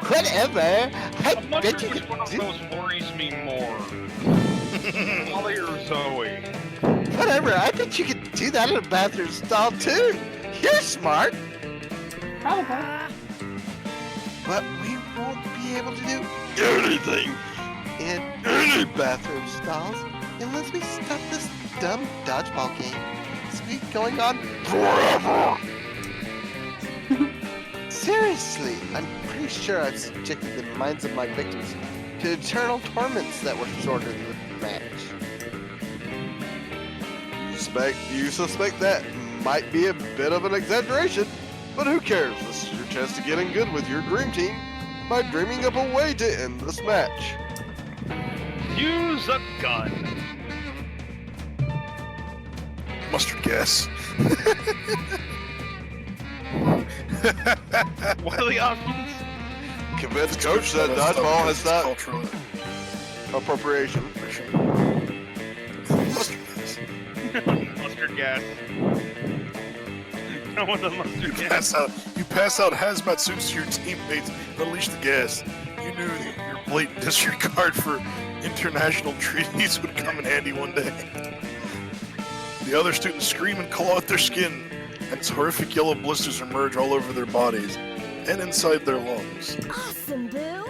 Whatever. I I'm bet wondering you which one of could do. those worries me more. Molly or Zoe? Whatever. I bet you could do that in a bathroom stall too. You're smart. Probably. But we won't be able to do anything in any bathroom stalls unless we stop this dumb dodgeball game. It's been going on forever. Seriously, I'm pretty sure I've subjected the minds of my victims to eternal torments that were shorter than the match. You suspect that might be a bit of an exaggeration, but who cares? This is your chance to get in good with your dream team by dreaming up a way to end this match. Use a gun. Mustard gas. What are the options? Convince coach that dodgeball has not Cultural appropriation. Mustard gas. Mustard gas. I want the mustard gas. You pass out hazmat suits to your teammates and unleash the gas. You knew that your blatant disregard for international treaties would come in handy one day. The other students scream and claw at their skin, and its horrific yellow blisters emerge all over their bodies and inside their lungs. Awesome, boo!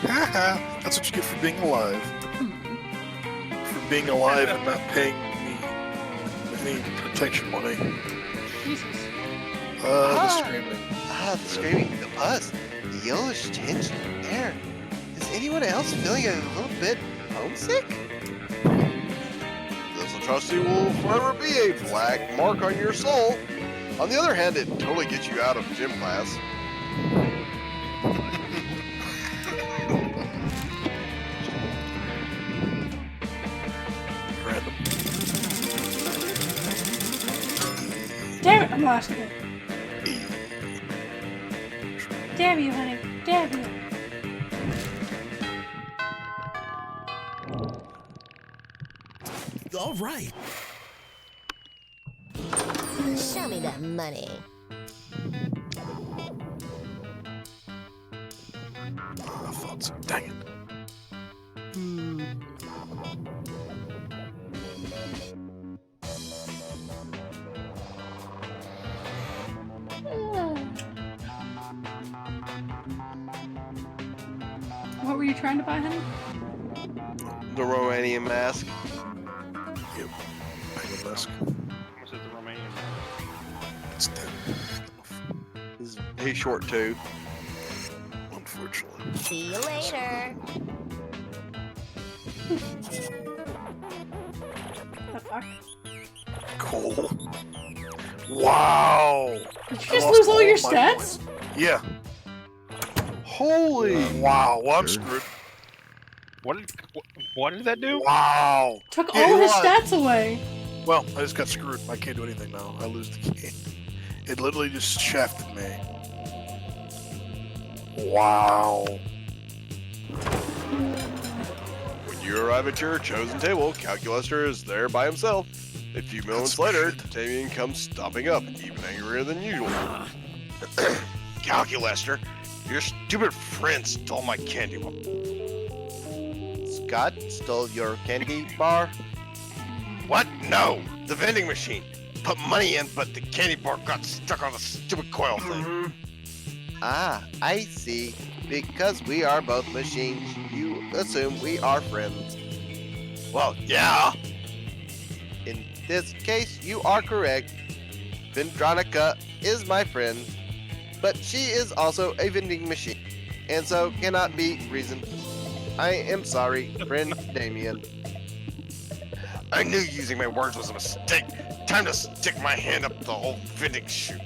Haha, that's what you get for being alive. For being alive and not paying me any protection money. Jesus. The screaming. The screaming, the buzz, the yellowish tinge in the air. Is anyone else feeling a little bit homesick? This atrocity will forever be a black mark on your soul. On the other hand, it totally gets you out of gym class. Random. Damn it, I'm lost again. Damn you, honey. Damn you. All right. Show me that money. I thought so. Dang it. What were you trying to buy, honey? The Romanian mask. Yep. Penguin mask. This is the Romanian. It's 10. He's short too. Unfortunately. See you later. The fuck? Cool. Wow. Did you I just lost lose all your my stats? points. Yeah. Holy. Wow. Well, I'm Sure. screwed. What did that do? Wow. Took Yeah, all you his are. stats away. Well, I just got screwed. I can't do anything now. I lose the game. It literally just shafted me. Wow. When you arrive at your chosen table, Calculaster is there by himself. A few moments later, Damien comes stomping up, even angrier than usual. Calculaster, your stupid friend stole my candy bar. Scott stole your candy bar? What? No! The vending machine. Put money in, but the candy bar got stuck on the stupid coil thing. Ah, I see. Because we are both machines, you assume we are friends. Well, yeah. In this case, you are correct. Vendronica is my friend, but she is also a vending machine, and so cannot be reasoned. I am sorry, friend Damien. I knew using my words was a mistake. Time to stick my hand up the whole vending chute.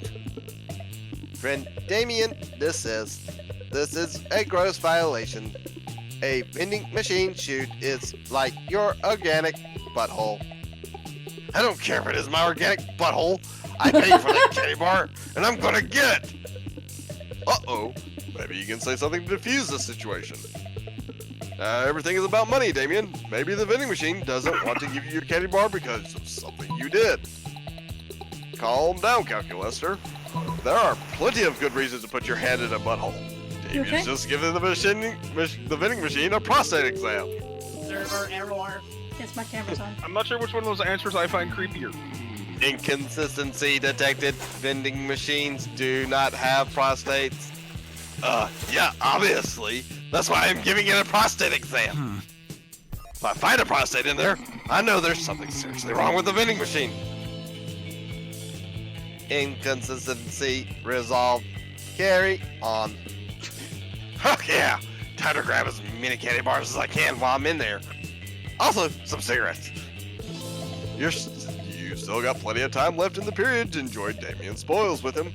Friend Damien, this is a gross violation. A vending machine chute is like your organic butthole. I don't care if it is my organic butthole. I paid for that candy bar, and I'm gonna get it. Uh-oh. Maybe you can say something to defuse this situation. Everything is about money, Damien. Maybe the vending machine doesn't want to give you your candy bar because of something you did. Calm down, Calculaster. There are plenty of good reasons to put your hand in a butthole. Damien's okay? just giving the vending machine a prostate exam. Server error. Yes, my camera's on. I'm not sure which one of those answers I find creepier. Inconsistency detected. Vending machines do not have prostates. Yeah, obviously. That's why I'm giving it a prostate exam. If I find a prostate in there, I know there's something seriously wrong with the vending machine. Inconsistency resolved. Carry on. Fuck yeah! Time to grab as many candy bars as I can while I'm in there. Also, some cigarettes. You still got plenty of time left in the period to enjoy Damien's spoils with him,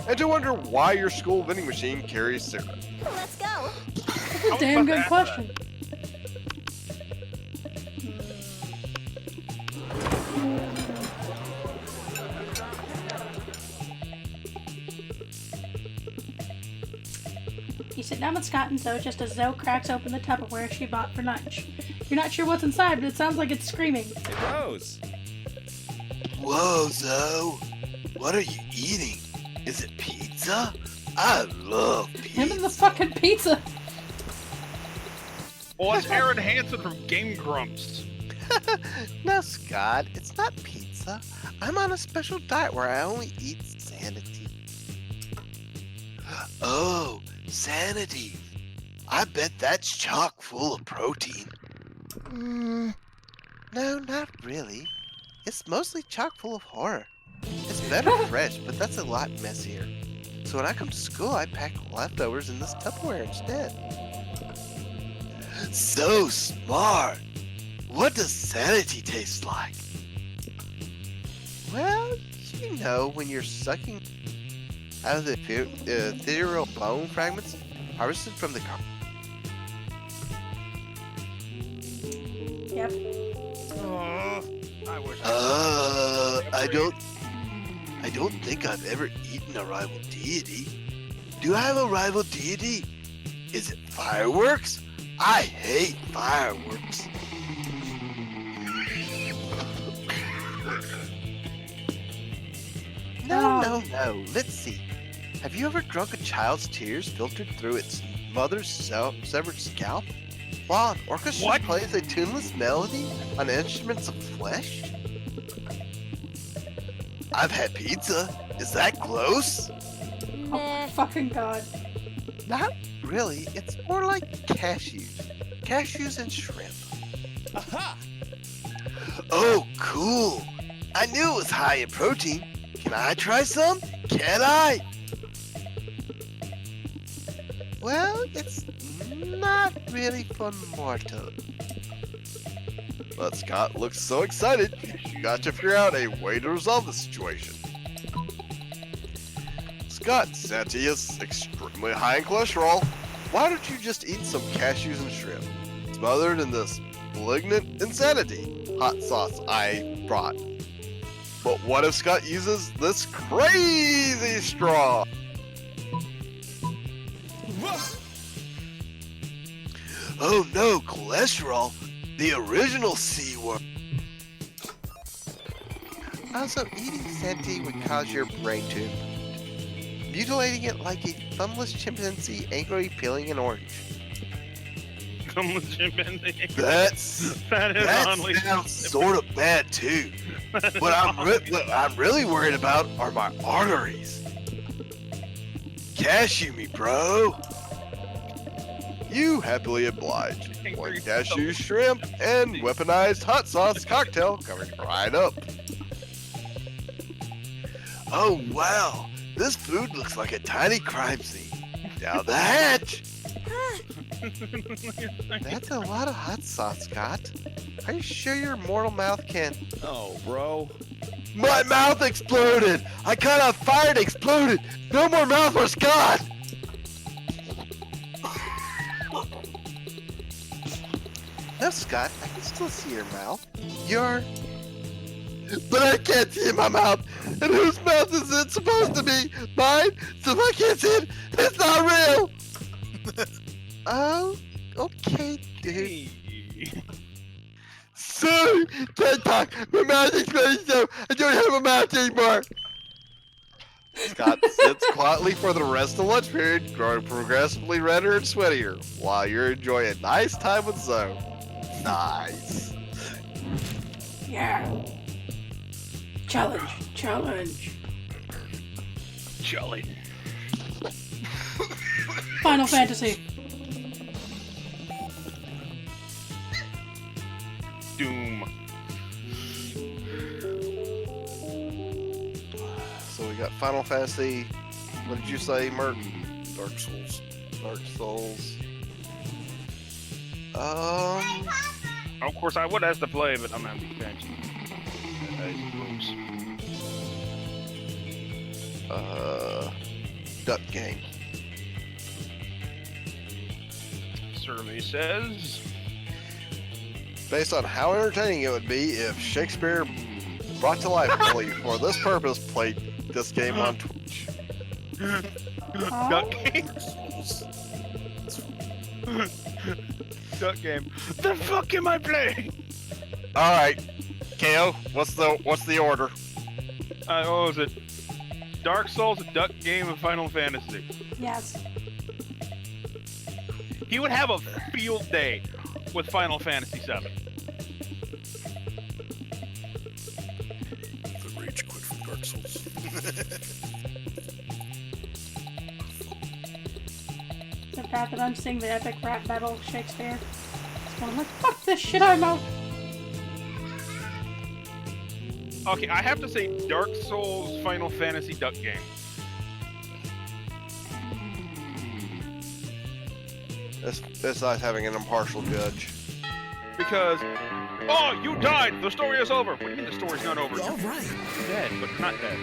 and to wonder why your school vending machine carries cigarettes. Let's go. That's a damn good question. You sit down with Scott and Zoe just as Zoe cracks open the Tupperware she bought for lunch. You're not sure what's inside, but it sounds like it's screaming. Hey, Rose. Whoa, Zoe. What are you eating? Is it pizza? I love pizza. Him and the fucking pizza. Well, it's Aaron Hansen from Game Grumps. No, Scott, it's not pizza. I'm on a special diet where I only eat sanity. Oh, sanity. I bet that's chock full of protein. No, not really. It's mostly chock full of horror. It's better fresh, but that's a lot messier. So when I come to school, I pack leftovers in this Tupperware instead. So smart. What does sanity taste like? Well, you know, when you're sucking out of the ethereal bone fragments harvested from the car. Yep. Oh, I wish. I don't think I've ever eaten a rival deity. Do I have a rival deity? Is it fireworks? I hate fireworks. No. Let's see. Have you ever drunk a child's tears filtered through its mother's severed scalp? While an orchestra plays a tuneless melody on instruments of flesh? I've had pizza. Is that close? Oh, fucking God. Not really. It's more like cashews. Cashews and shrimp. Aha! Oh, cool. I knew it was high in protein. Can I try some? Can I? Well, it's not really for mortals. But Scott looks so excited, you got to figure out a way to resolve the situation. Scott, Santi is extremely high in cholesterol. Why don't you just eat some cashews and shrimp? Smothered in this malignant insanity hot sauce I brought. But what if Scott uses this crazy straw? Oh no, cholesterol! The original C word. Also, eating Senti would cause your brain to mutilating it like a thumbless chimpanzee angrily peeling an orange. Thumbless chimpanzee. That oddly sounds sort of bad too. What I'm really worried about are my arteries. Cashew me, bro. You happily oblige. One cashew shrimp and weaponized hot sauce cocktail coming right up. Oh wow, this food looks like a tiny crime scene. Down the hatch. That's a lot of hot sauce, Scott. Are you sure your mortal mouth can? Oh, bro. My mouth exploded. I caught on fire and exploded. No more mouth for Scott. No, Scott, I can still see your mouth. But I can't see my mouth. And whose mouth is it supposed to be? Mine? So if I can't see it, it's not real. Oh, okay, dude. Sorry, can't talk. My mouth exploded, so I don't have a mouth anymore. Scott sits quietly for the rest of the lunch period, growing progressively redder and sweatier, while you're enjoying a nice time with Zoe. Nice. Yeah. Challenge. Final Fantasy. Doom. So we got Final Fantasy. What did you say, Mert? Dark Souls. Dark Souls. Of course, I would ask to play, but I'm not attention. Duck Game. Survey says. Based on how entertaining it would be if Shakespeare brought to life only for this purpose played this game on Twitch. Duck game. Duck game. The fuck am I playing? All right, KO. What's the order? What was it? Dark Souls, Duck Game, and Final Fantasy. Yes. He would have a field day with Final Fantasy VII. The rage quit from Dark Souls. The fact that I'm seeing the epic rap battle of Shakespeare. So I'm like, fuck this shit, I'm out. Okay, I have to say Dark Souls, Final Fantasy, Duck Game. It's nice having an impartial judge. Because, oh, you died! The story is over! What do you mean the story's not over? All right. You're dead, but you're not dead.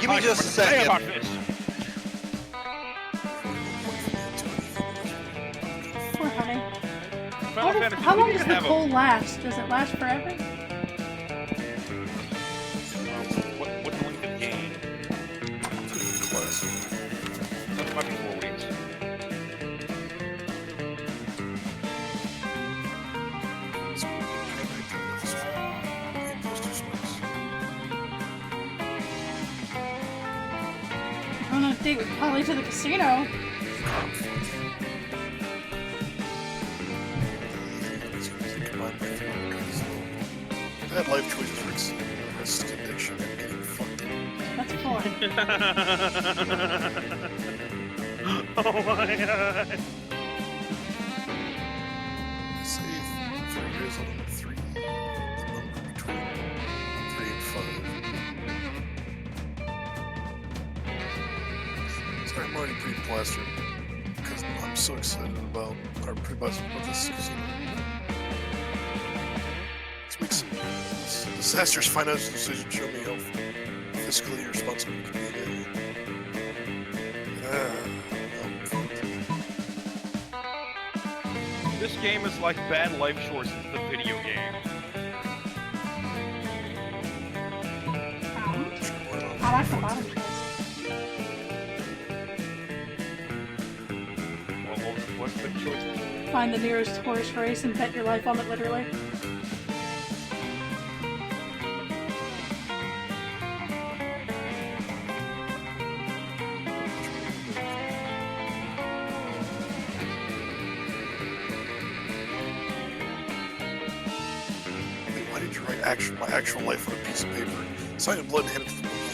Give me just a second. About this. Poor honey. Final Fantasy How long didn't does even the have coal last? Does it last forever? What's the length of the game? That might be 4 weeks. I'm on a date with Polly to the casino. Bad life choices Rick's risk addiction and getting fucked up. That's fun. Oh my god. I say 3 years on 3. The number between 3 and 5. Sorry, I'm already pretty plastered because I'm so excited about our pretty much about this casino. Let's make some disastrous financial decisions. Show me how fiscally responsible you can be. This game is like bad life choices, the video game. I like the bottom choice. Well, what's the choices? Find the nearest horse race and bet your life on it, literally. Why did you write my actual life on a piece of paper? Sign in blood and hand it to the movie.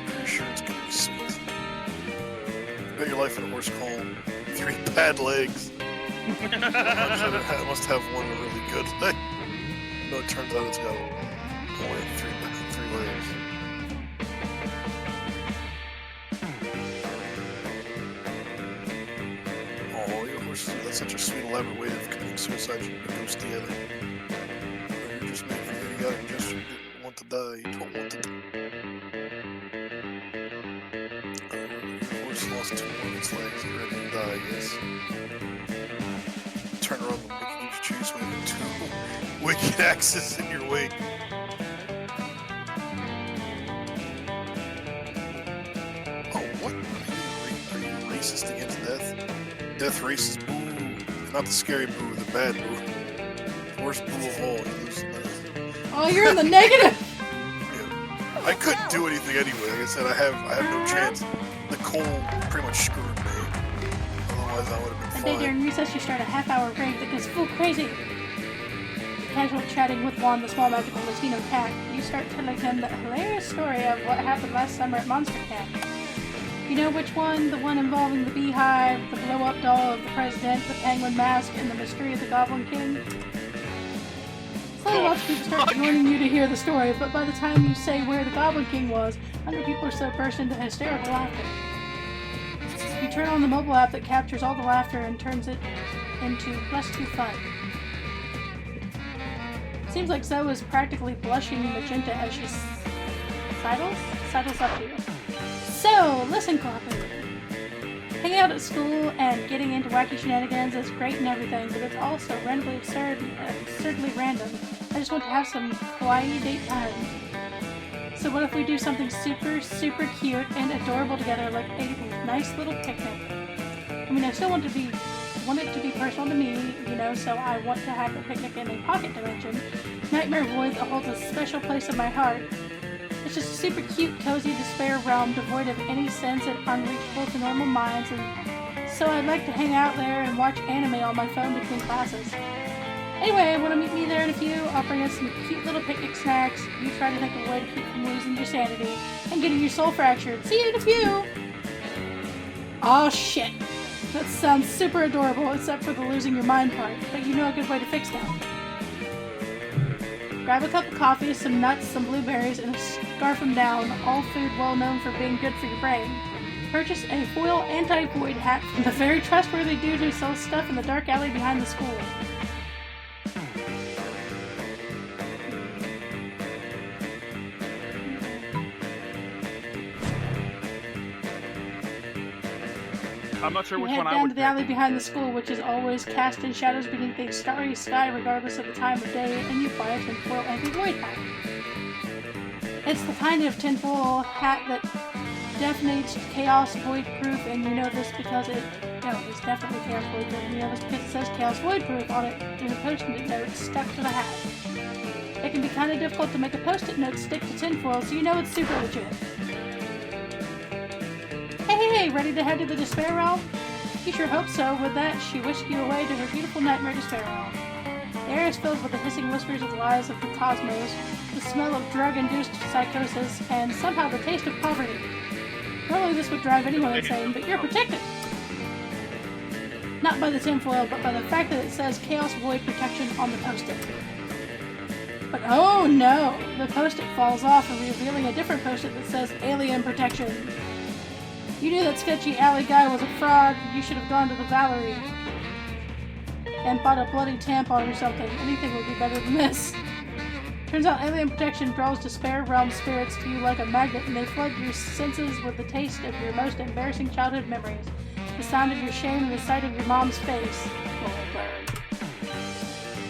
Pretty sure it's gonna be sweet. Bet your life on a horse called 3 Bad Legs. I must have one really good leg. No, it turns out it's got only 3 legs. Oh, your horses, that's such a sweet, elaborate way of committing suicide. You can ghost together. Or you're just making an idiotic gesture. You didn't want to die. You don't want to die. Your horse lost 2 more of its legs. You're ready to die, yes. Turn around the wicked you choose with 2 wicked axes in your wake. Oh, what? Are you racist against death? Death races, boo. Not the scary boo, the bad boo. The worst boo of all. You lose the knife. Oh, you're in the negative! Yeah. I couldn't do anything anyway. Like I said, I have no chance. The cold pretty much screwed me. Otherwise, I would have been One day fine. during recess, you start a half-hour break that goes full crazy. Casual chatting with Juan, the small magical Latino cat. You start telling him the hilarious story of what happened last summer at Monster Camp. You know which one? The one involving the beehive, the blow-up doll of the president, the penguin mask, and the mystery of the Goblin King? Slowly lots of people start joining you to hear the story, but by the time you say where the Goblin King was, 100 people or so burst into hysterical laughter. You turn on the mobile app that captures all the laughter and turns it into +2 fun. Seems like Zoe is practically blushing magenta as she sidles up to you. So, listen, Cooperative. Hanging out at school and getting into wacky shenanigans is great and everything, but it's also randomly absurdly random. I just want to have some kawaii date time. So what if we do something super, super cute and adorable together, like a nice little picnic? I mean, I still want it to be personal to me, you know, so I want to have the picnic in a pocket dimension. Nightmare Void holds a special place in my heart. It's just a super cute, cozy despair realm devoid of any sense and unreachable to normal minds, and so I'd like to hang out there and watch anime on my phone between classes. Anyway, want to meet me there in a few? I'll bring us some cute little picnic snacks. You try to think of a way to keep from losing your sanity and getting your soul fractured. See you in a few! Aw, shit. That sounds super adorable, except for the losing your mind part, but you know a good way to fix that. Grab a cup of coffee, some nuts, some blueberries, and scarf them down, all food well known for being good for your brain. Purchase a foil anti-void hat from the very trustworthy dude who sells stuff in the dark alley behind the school. I'm not sure which head one I down would to the pick. alley behind the school, which is always cast in shadows beneath a starry sky regardless of the time of day, and you buy a tinfoil anti-void hat. It's the kind of tinfoil hat that definites chaos void proof, and you know this because it's definitely chaos void proof, and you know this because it says chaos void proof on it in a post-it note stuck to the hat. It can be kind of difficult to make a post-it note stick to tinfoil, so you know it's super legit. Hey, ready to head to the Despair Realm? You sure hope so. With that, she whisked you away to her beautiful nightmare Despair Realm. The air is filled with the hissing whispers of the lies of the cosmos, the smell of drug-induced psychosis, and somehow the taste of poverty. Normally this would drive anyone insane, but you're protected! Not by the tinfoil, but by the fact that it says Chaos Void Protection on the post-it. But oh no! The post-it falls off, revealing a different post-it that says Alien Protection. You knew that sketchy alley guy was a fraud. You should have gone to the Valerie and bought a bloody tampon or something. Anything would be better than this. Turns out Alien Protection draws Despair Realm spirits to you like a magnet, and they flood your senses with the taste of your most embarrassing childhood memories. The sound of your shame and the sight of your mom's face will burn.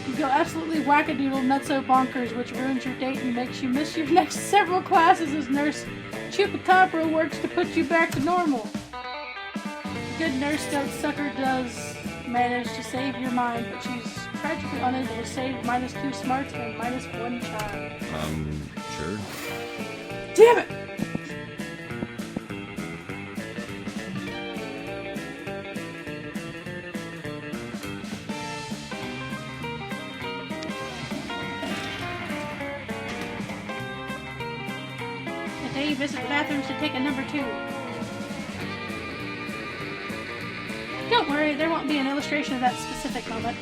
You go absolutely wackadoodle nutso bonkers, which ruins your date and makes you miss your next several classes as Nurse Chupacabra works to put you back to normal. Good nurse goat sucker does manage to save your mind, but she's tragically unable to save -2 smarts and -1 charm. Sure. Damn it! The day you visit the bathrooms to take a number 2. Don't worry, there won't be an illustration of that specific moment.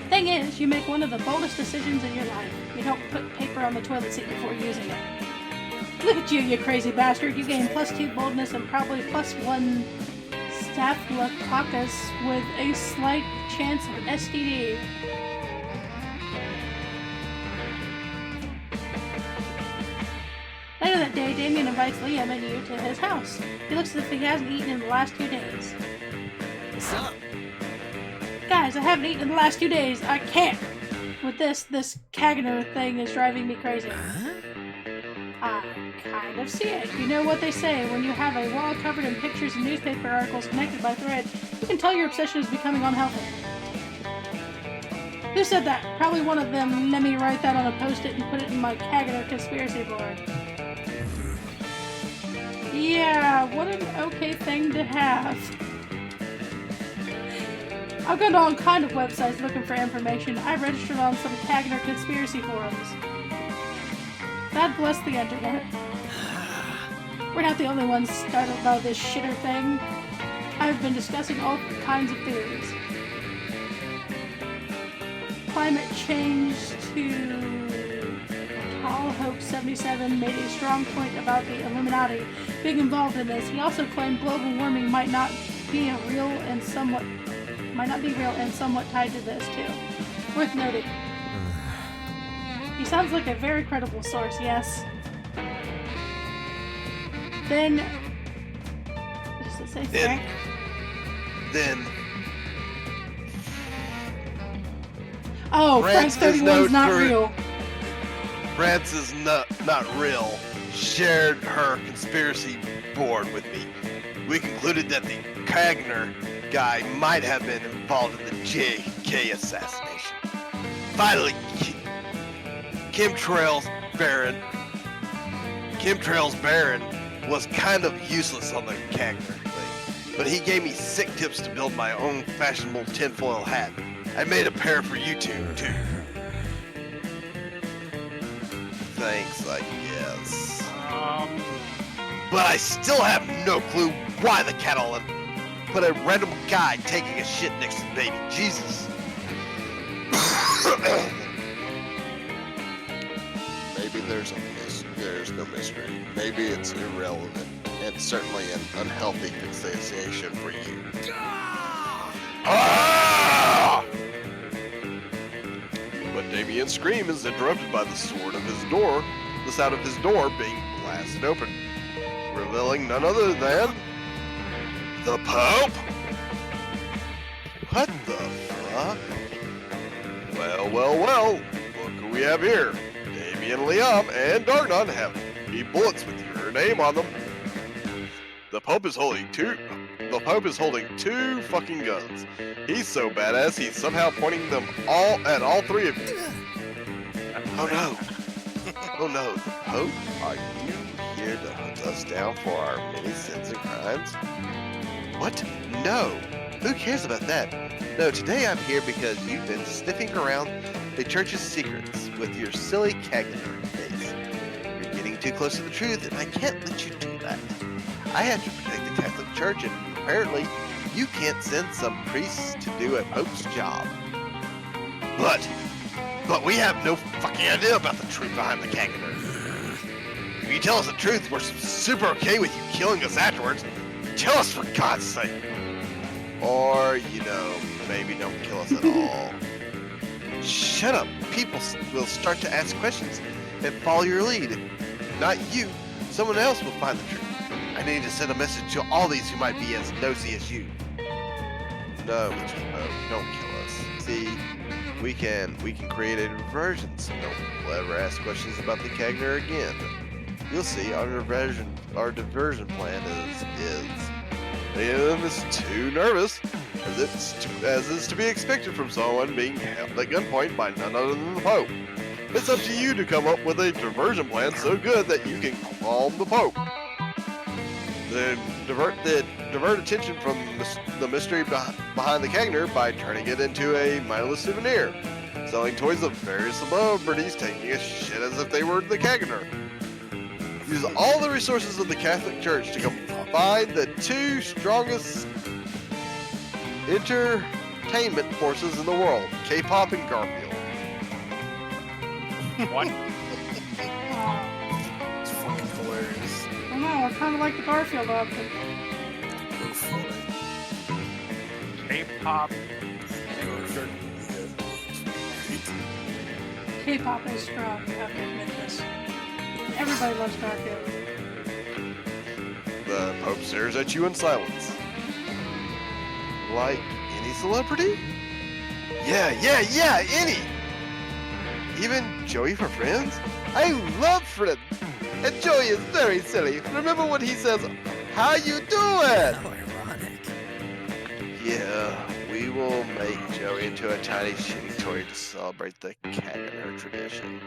Thing is, you make one of the boldest decisions in your life. You don't put paper on the toilet seat before using it. Look at you, you crazy bastard. You gain +2 boldness and probably +1 staphylococcus with a slight chance of STD. Later that day, Damien invites Liam and you to his house. He looks as if he hasn't eaten in the last 2 days. What's up? Guys, I haven't eaten in the last 2 days. I can't. With this Kagner thing is driving me crazy. I kind of see it. You know what they say, when you have a wall covered in pictures and newspaper articles connected by thread, you can tell your obsession is becoming unhealthy. Who said that? Probably one of them. Let me write that on a post-it and put it in my Kagner conspiracy board. Yeah, what an okay thing to have. I've gone to all kind of websites looking for information. I registered on some Kagner conspiracy forums. God bless the internet. We're not the only ones startled by this shitter thing. I've been discussing all kinds of theories. Climate change to Tall Hope 77 made a strong point about the Illuminati being involved in this. He also claimed global warming might not be real and somewhat tied to this too. Worth noting. He sounds like a very credible source, yes. Then does it say Frank? Then Oh, Frank's 31's not real. Francis not real shared her conspiracy board with me. We concluded that the Kagner guy might have been involved in the JK assassination. Finally, Chemtrails Baron was kind of useless on the Kagner thing, but he gave me sick tips to build my own fashionable tinfoil hat. I made a pair for you two, too. Thanks, I guess. But I still have no clue why the Catalan put a random guy taking a shit next to the baby. Jesus. Maybe there's no mystery. Maybe it's irrelevant, and certainly an unhealthy fixation for you. Ah! But Damien's scream is interrupted by the sound of his door being blasted open, revealing none other than the Pope. What the fuck? Well, look who we have here. Damien, Liam, and Darnon have 8 bullets with your name on them. The Pope is holding two fucking guns. He's so badass, he's somehow pointing them all at all 3 of you. Oh no. Oh no, the Pope? Are you here to hunt us down for our many sins and crimes? What? No. Who cares about that? No, today I'm here because you've been sniffing around the church's secrets with your silly Kagner face. You're getting too close to the truth, and I can't let you do that. I have to protect the Catholic Church, and apparently you can't send some priests to do a Pope's job. But we have no fucking idea about the truth behind the Kagner. If you tell us the truth, we're super okay with you killing us afterwards. Tell us for God's sake. Or, maybe don't kill us at all. Shut up. People will start to ask questions and follow your lead. If not you, someone else will find the truth. I need to send a message to all these who might be as nosy as you. No, Mr. Pope, don't kill us. See, we can create a diversion so no one will ever ask questions about the Kagner again. You'll see, our diversion plan is too nervous, as is to be expected from someone being held at gunpoint by none other than the Pope. It's up to you to come up with a diversion plan so good that you can calm the Pope. Then divert attention from the mystery behind the Kagner by turning it into a mindless souvenir, selling toys of various celebrities taking a shit as if they were the Kagner. Use all the resources of the Catholic Church to combine the two strongest entertainment forces in the world, K-pop and Garfield. What? It's fucking hilarious. I know, I kind of like the Garfield option. So funny. K-pop. K-pop is strong, you have to admit this. Everybody loves Garfield. The Pope stares at you in silence. Like any celebrity? Yeah, any! Even Joey for Friends? I love Friends! And Joey is very silly. Remember what he says, how you doing? How ironic. Yeah, we will make Joey into a tiny shitty toy to celebrate the Kagner tradition.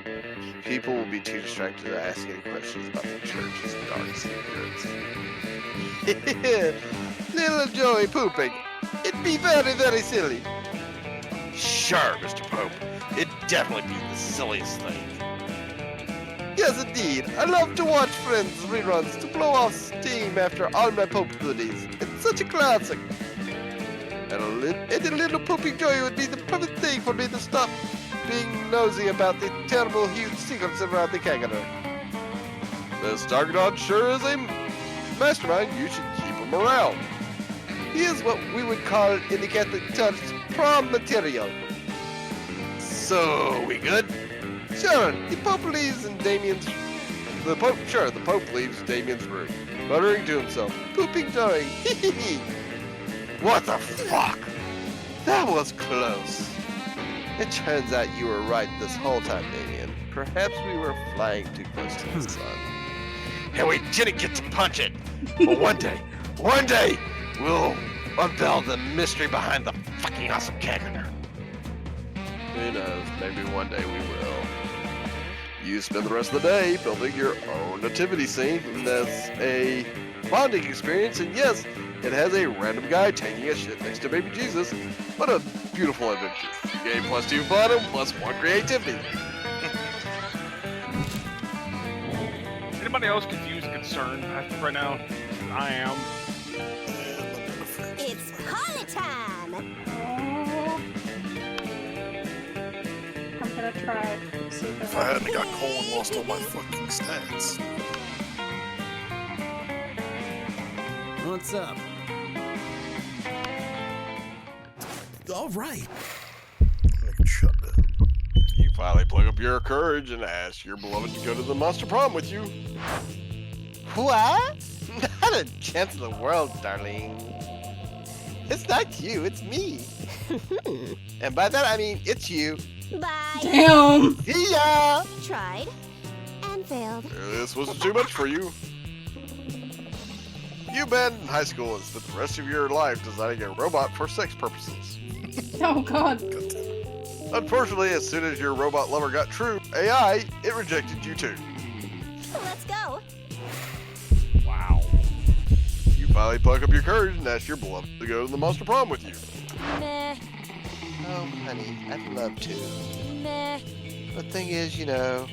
People will be too distracted to ask any questions about the church's dark secrets. Little Joey pooping. It'd be very, very silly. Sure, Mr. Pope. It'd definitely be the silliest thing. Yes, indeed. I love to watch Friends reruns to blow off steam after all my Pope goodies. It's such a classic. And a little pooping Joey would be the perfect thing for me to stop being nosy about the terrible, huge secrets around the Kagner. This Darknod sure is a mastermind. You should keep him around. He is what we would call in the Catholic Church prom material. So, we good? Sure, the Pope leaves Damien's room, muttering to himself, pooping Joey. What the fuck? That was close. It turns out you were right this whole time, Damien. Perhaps we were flying too close to the sun. And we didn't get to punch it. But one day, we'll unveil the mystery behind the fucking awesome Kagner. Who knows, maybe one day we will. You spend the rest of the day building your own nativity scene, and that's a bonding experience, and yes, it has a random guy taking a shit next to baby Jesus. What a beautiful adventure. Game +2 fun and +1 creativity. Anybody else confused and concerned right now? I am. It's party time! Oh. I'm gonna try it. See If I hadn't got coal and lost all my fucking stats. What's up? All right. Make it shut down. You finally plug up your courage and ask your beloved to go to the monster prom with you. What? Not a chance in the world, darling. It's not you, it's me. And by that I mean it's you. Bye! Damn! See ya! Tried and failed. This was too much for you. You been in high school and spent the rest of your life designing a robot for sex purposes. Oh god. Unfortunately, as soon as your robot lover got true AI, it rejected you too. Let's go. Wow. You finally pluck up your courage and ask your beloved to go to the monster prom with you. Meh. Oh, honey, I'd love to. Meh. The thing is, you know,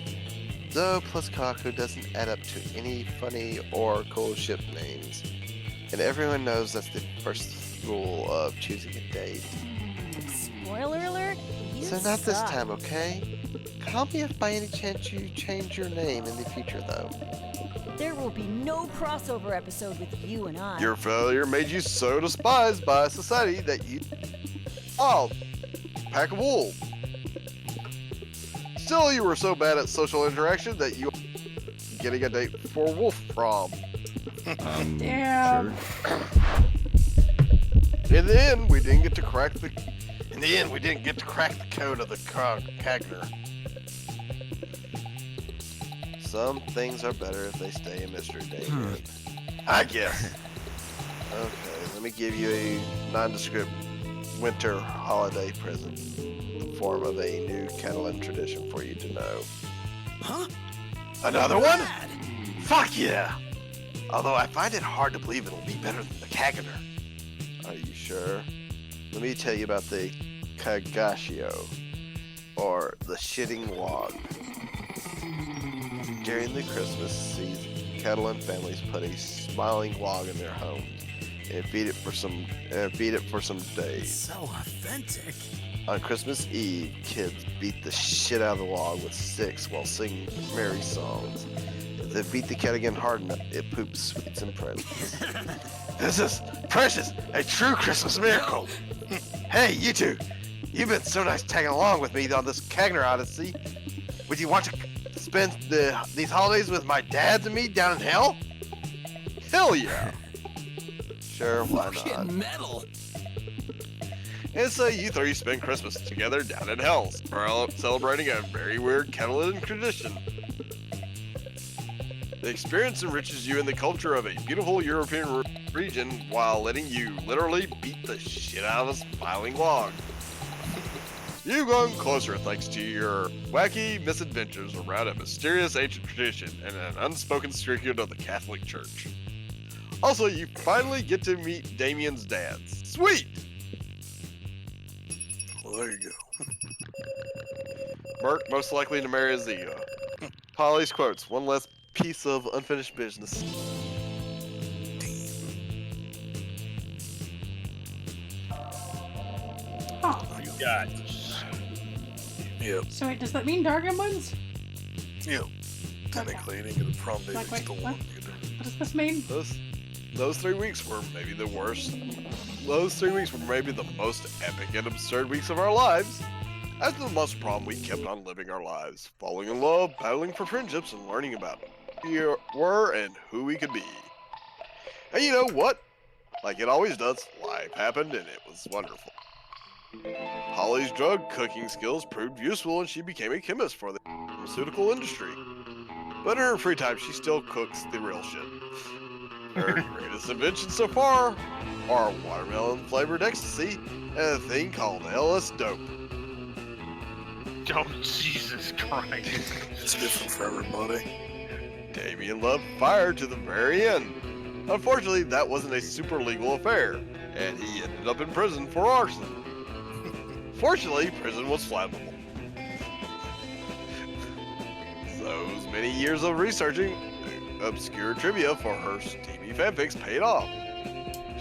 Zoe plus Kaku doesn't add up to any funny or cool ship names. And everyone knows that's the first rule of choosing a date. Spoiler alert? You So not this suck. time, okay? Call me if by any chance you change your name in the future, though. There will be no crossover episode with you and I. Your failure made you so despised by society that you... Oh, pack of wool. Still, you were so bad at social interaction that you getting a date for Wolf Prom. Damn. Sure. In the end, we didn't get to crack the code of the Kagner. Some things are better if they stay a mystery, Damien. I guess. Okay, let me give you a nondescript winter holiday present in the form of a new Catalan tradition for you to know. Huh? Another one? Rad. Fuck yeah! Although I find it hard to believe it'll be better than the Kaganer. Are you sure? Let me tell you about the Kagasio, or the shitting log. During the Christmas season, Catalan families put a smiling log in their homes and feed it for some days. So authentic. On Christmas Eve, kids beat the shit out of the log with sticks while singing merry songs. If they beat the cat again hard enough, it poops sweets and presents. This is precious, a true Christmas miracle. Hey, you two, you've been so nice tagging along with me on this Kagner Odyssey. Would you want to spend these holidays with my dads and me down in hell? Hell yeah. Sure, why not? Fucking metal. And so you three spend Christmas together down in hell, celebrating a very weird Catalan tradition. The experience enriches you in the culture of a beautiful European region while letting you literally beat the shit out of a smiling log. You've gone closer thanks to your wacky misadventures around a mysterious ancient tradition and an unspoken secret of the Catholic Church. Also, you finally get to meet Damien's dads. Sweet! Well, there you go. Merc most likely to marry Azia. Polly's quotes, one less piece of unfinished business. Oh, God. Yep. so wait, does that mean Dargan wins? Yep. Technically, you didn't get a prom baby, Like, wait, still what? won. What does this mean? Those 3 weeks were maybe the worst. Those 3 weeks were maybe the most epic and absurd weeks of our lives. After the Monster Prom, we kept on living our lives, falling in love, battling for friendships, and learning about who we were and who we could be. And you know what? Like it always does, life happened and it was wonderful. Holly's drug cooking skills proved useful and she became a chemist for the pharmaceutical industry. But in her free time, she still cooks the real shit. Her greatest inventions so far are watermelon flavored ecstasy and a thing called LS dope. Oh, Jesus Christ. It's different for everybody. Damien loved fire to the very end. Unfortunately, that wasn't a super legal affair, and he ended up in prison for arson. Fortunately, prison was flammable. Those many years of researching obscure trivia for her steamy fanfics paid off.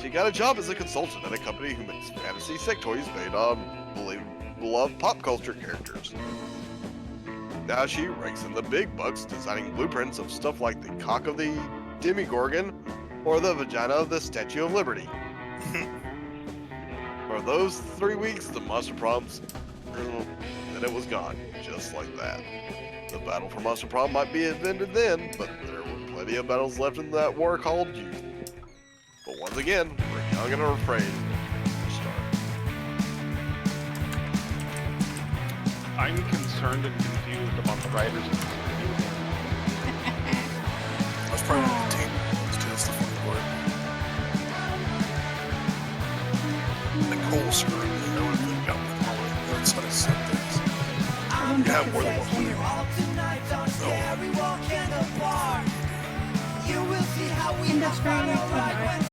She got a job as a consultant at a company who makes fantasy sex toys made on beloved pop culture characters. Now she ranks in the big bucks designing blueprints of stuff like the cock of the Demigorgon or the vagina of the Statue of Liberty. For those 3 weeks, the Monster Proms, then it was gone, just like that. The battle for Monster Prom might be ended then, but there were plenty of battles left in that war called youth. But once again, we're young and are afraid to start. I'm concerned and confused about the writers of this movie. I was probably on the team. That's the funny part. Nicole screwed me. I would have been got with Molly. That's how I said things. You have more than one player. Industrial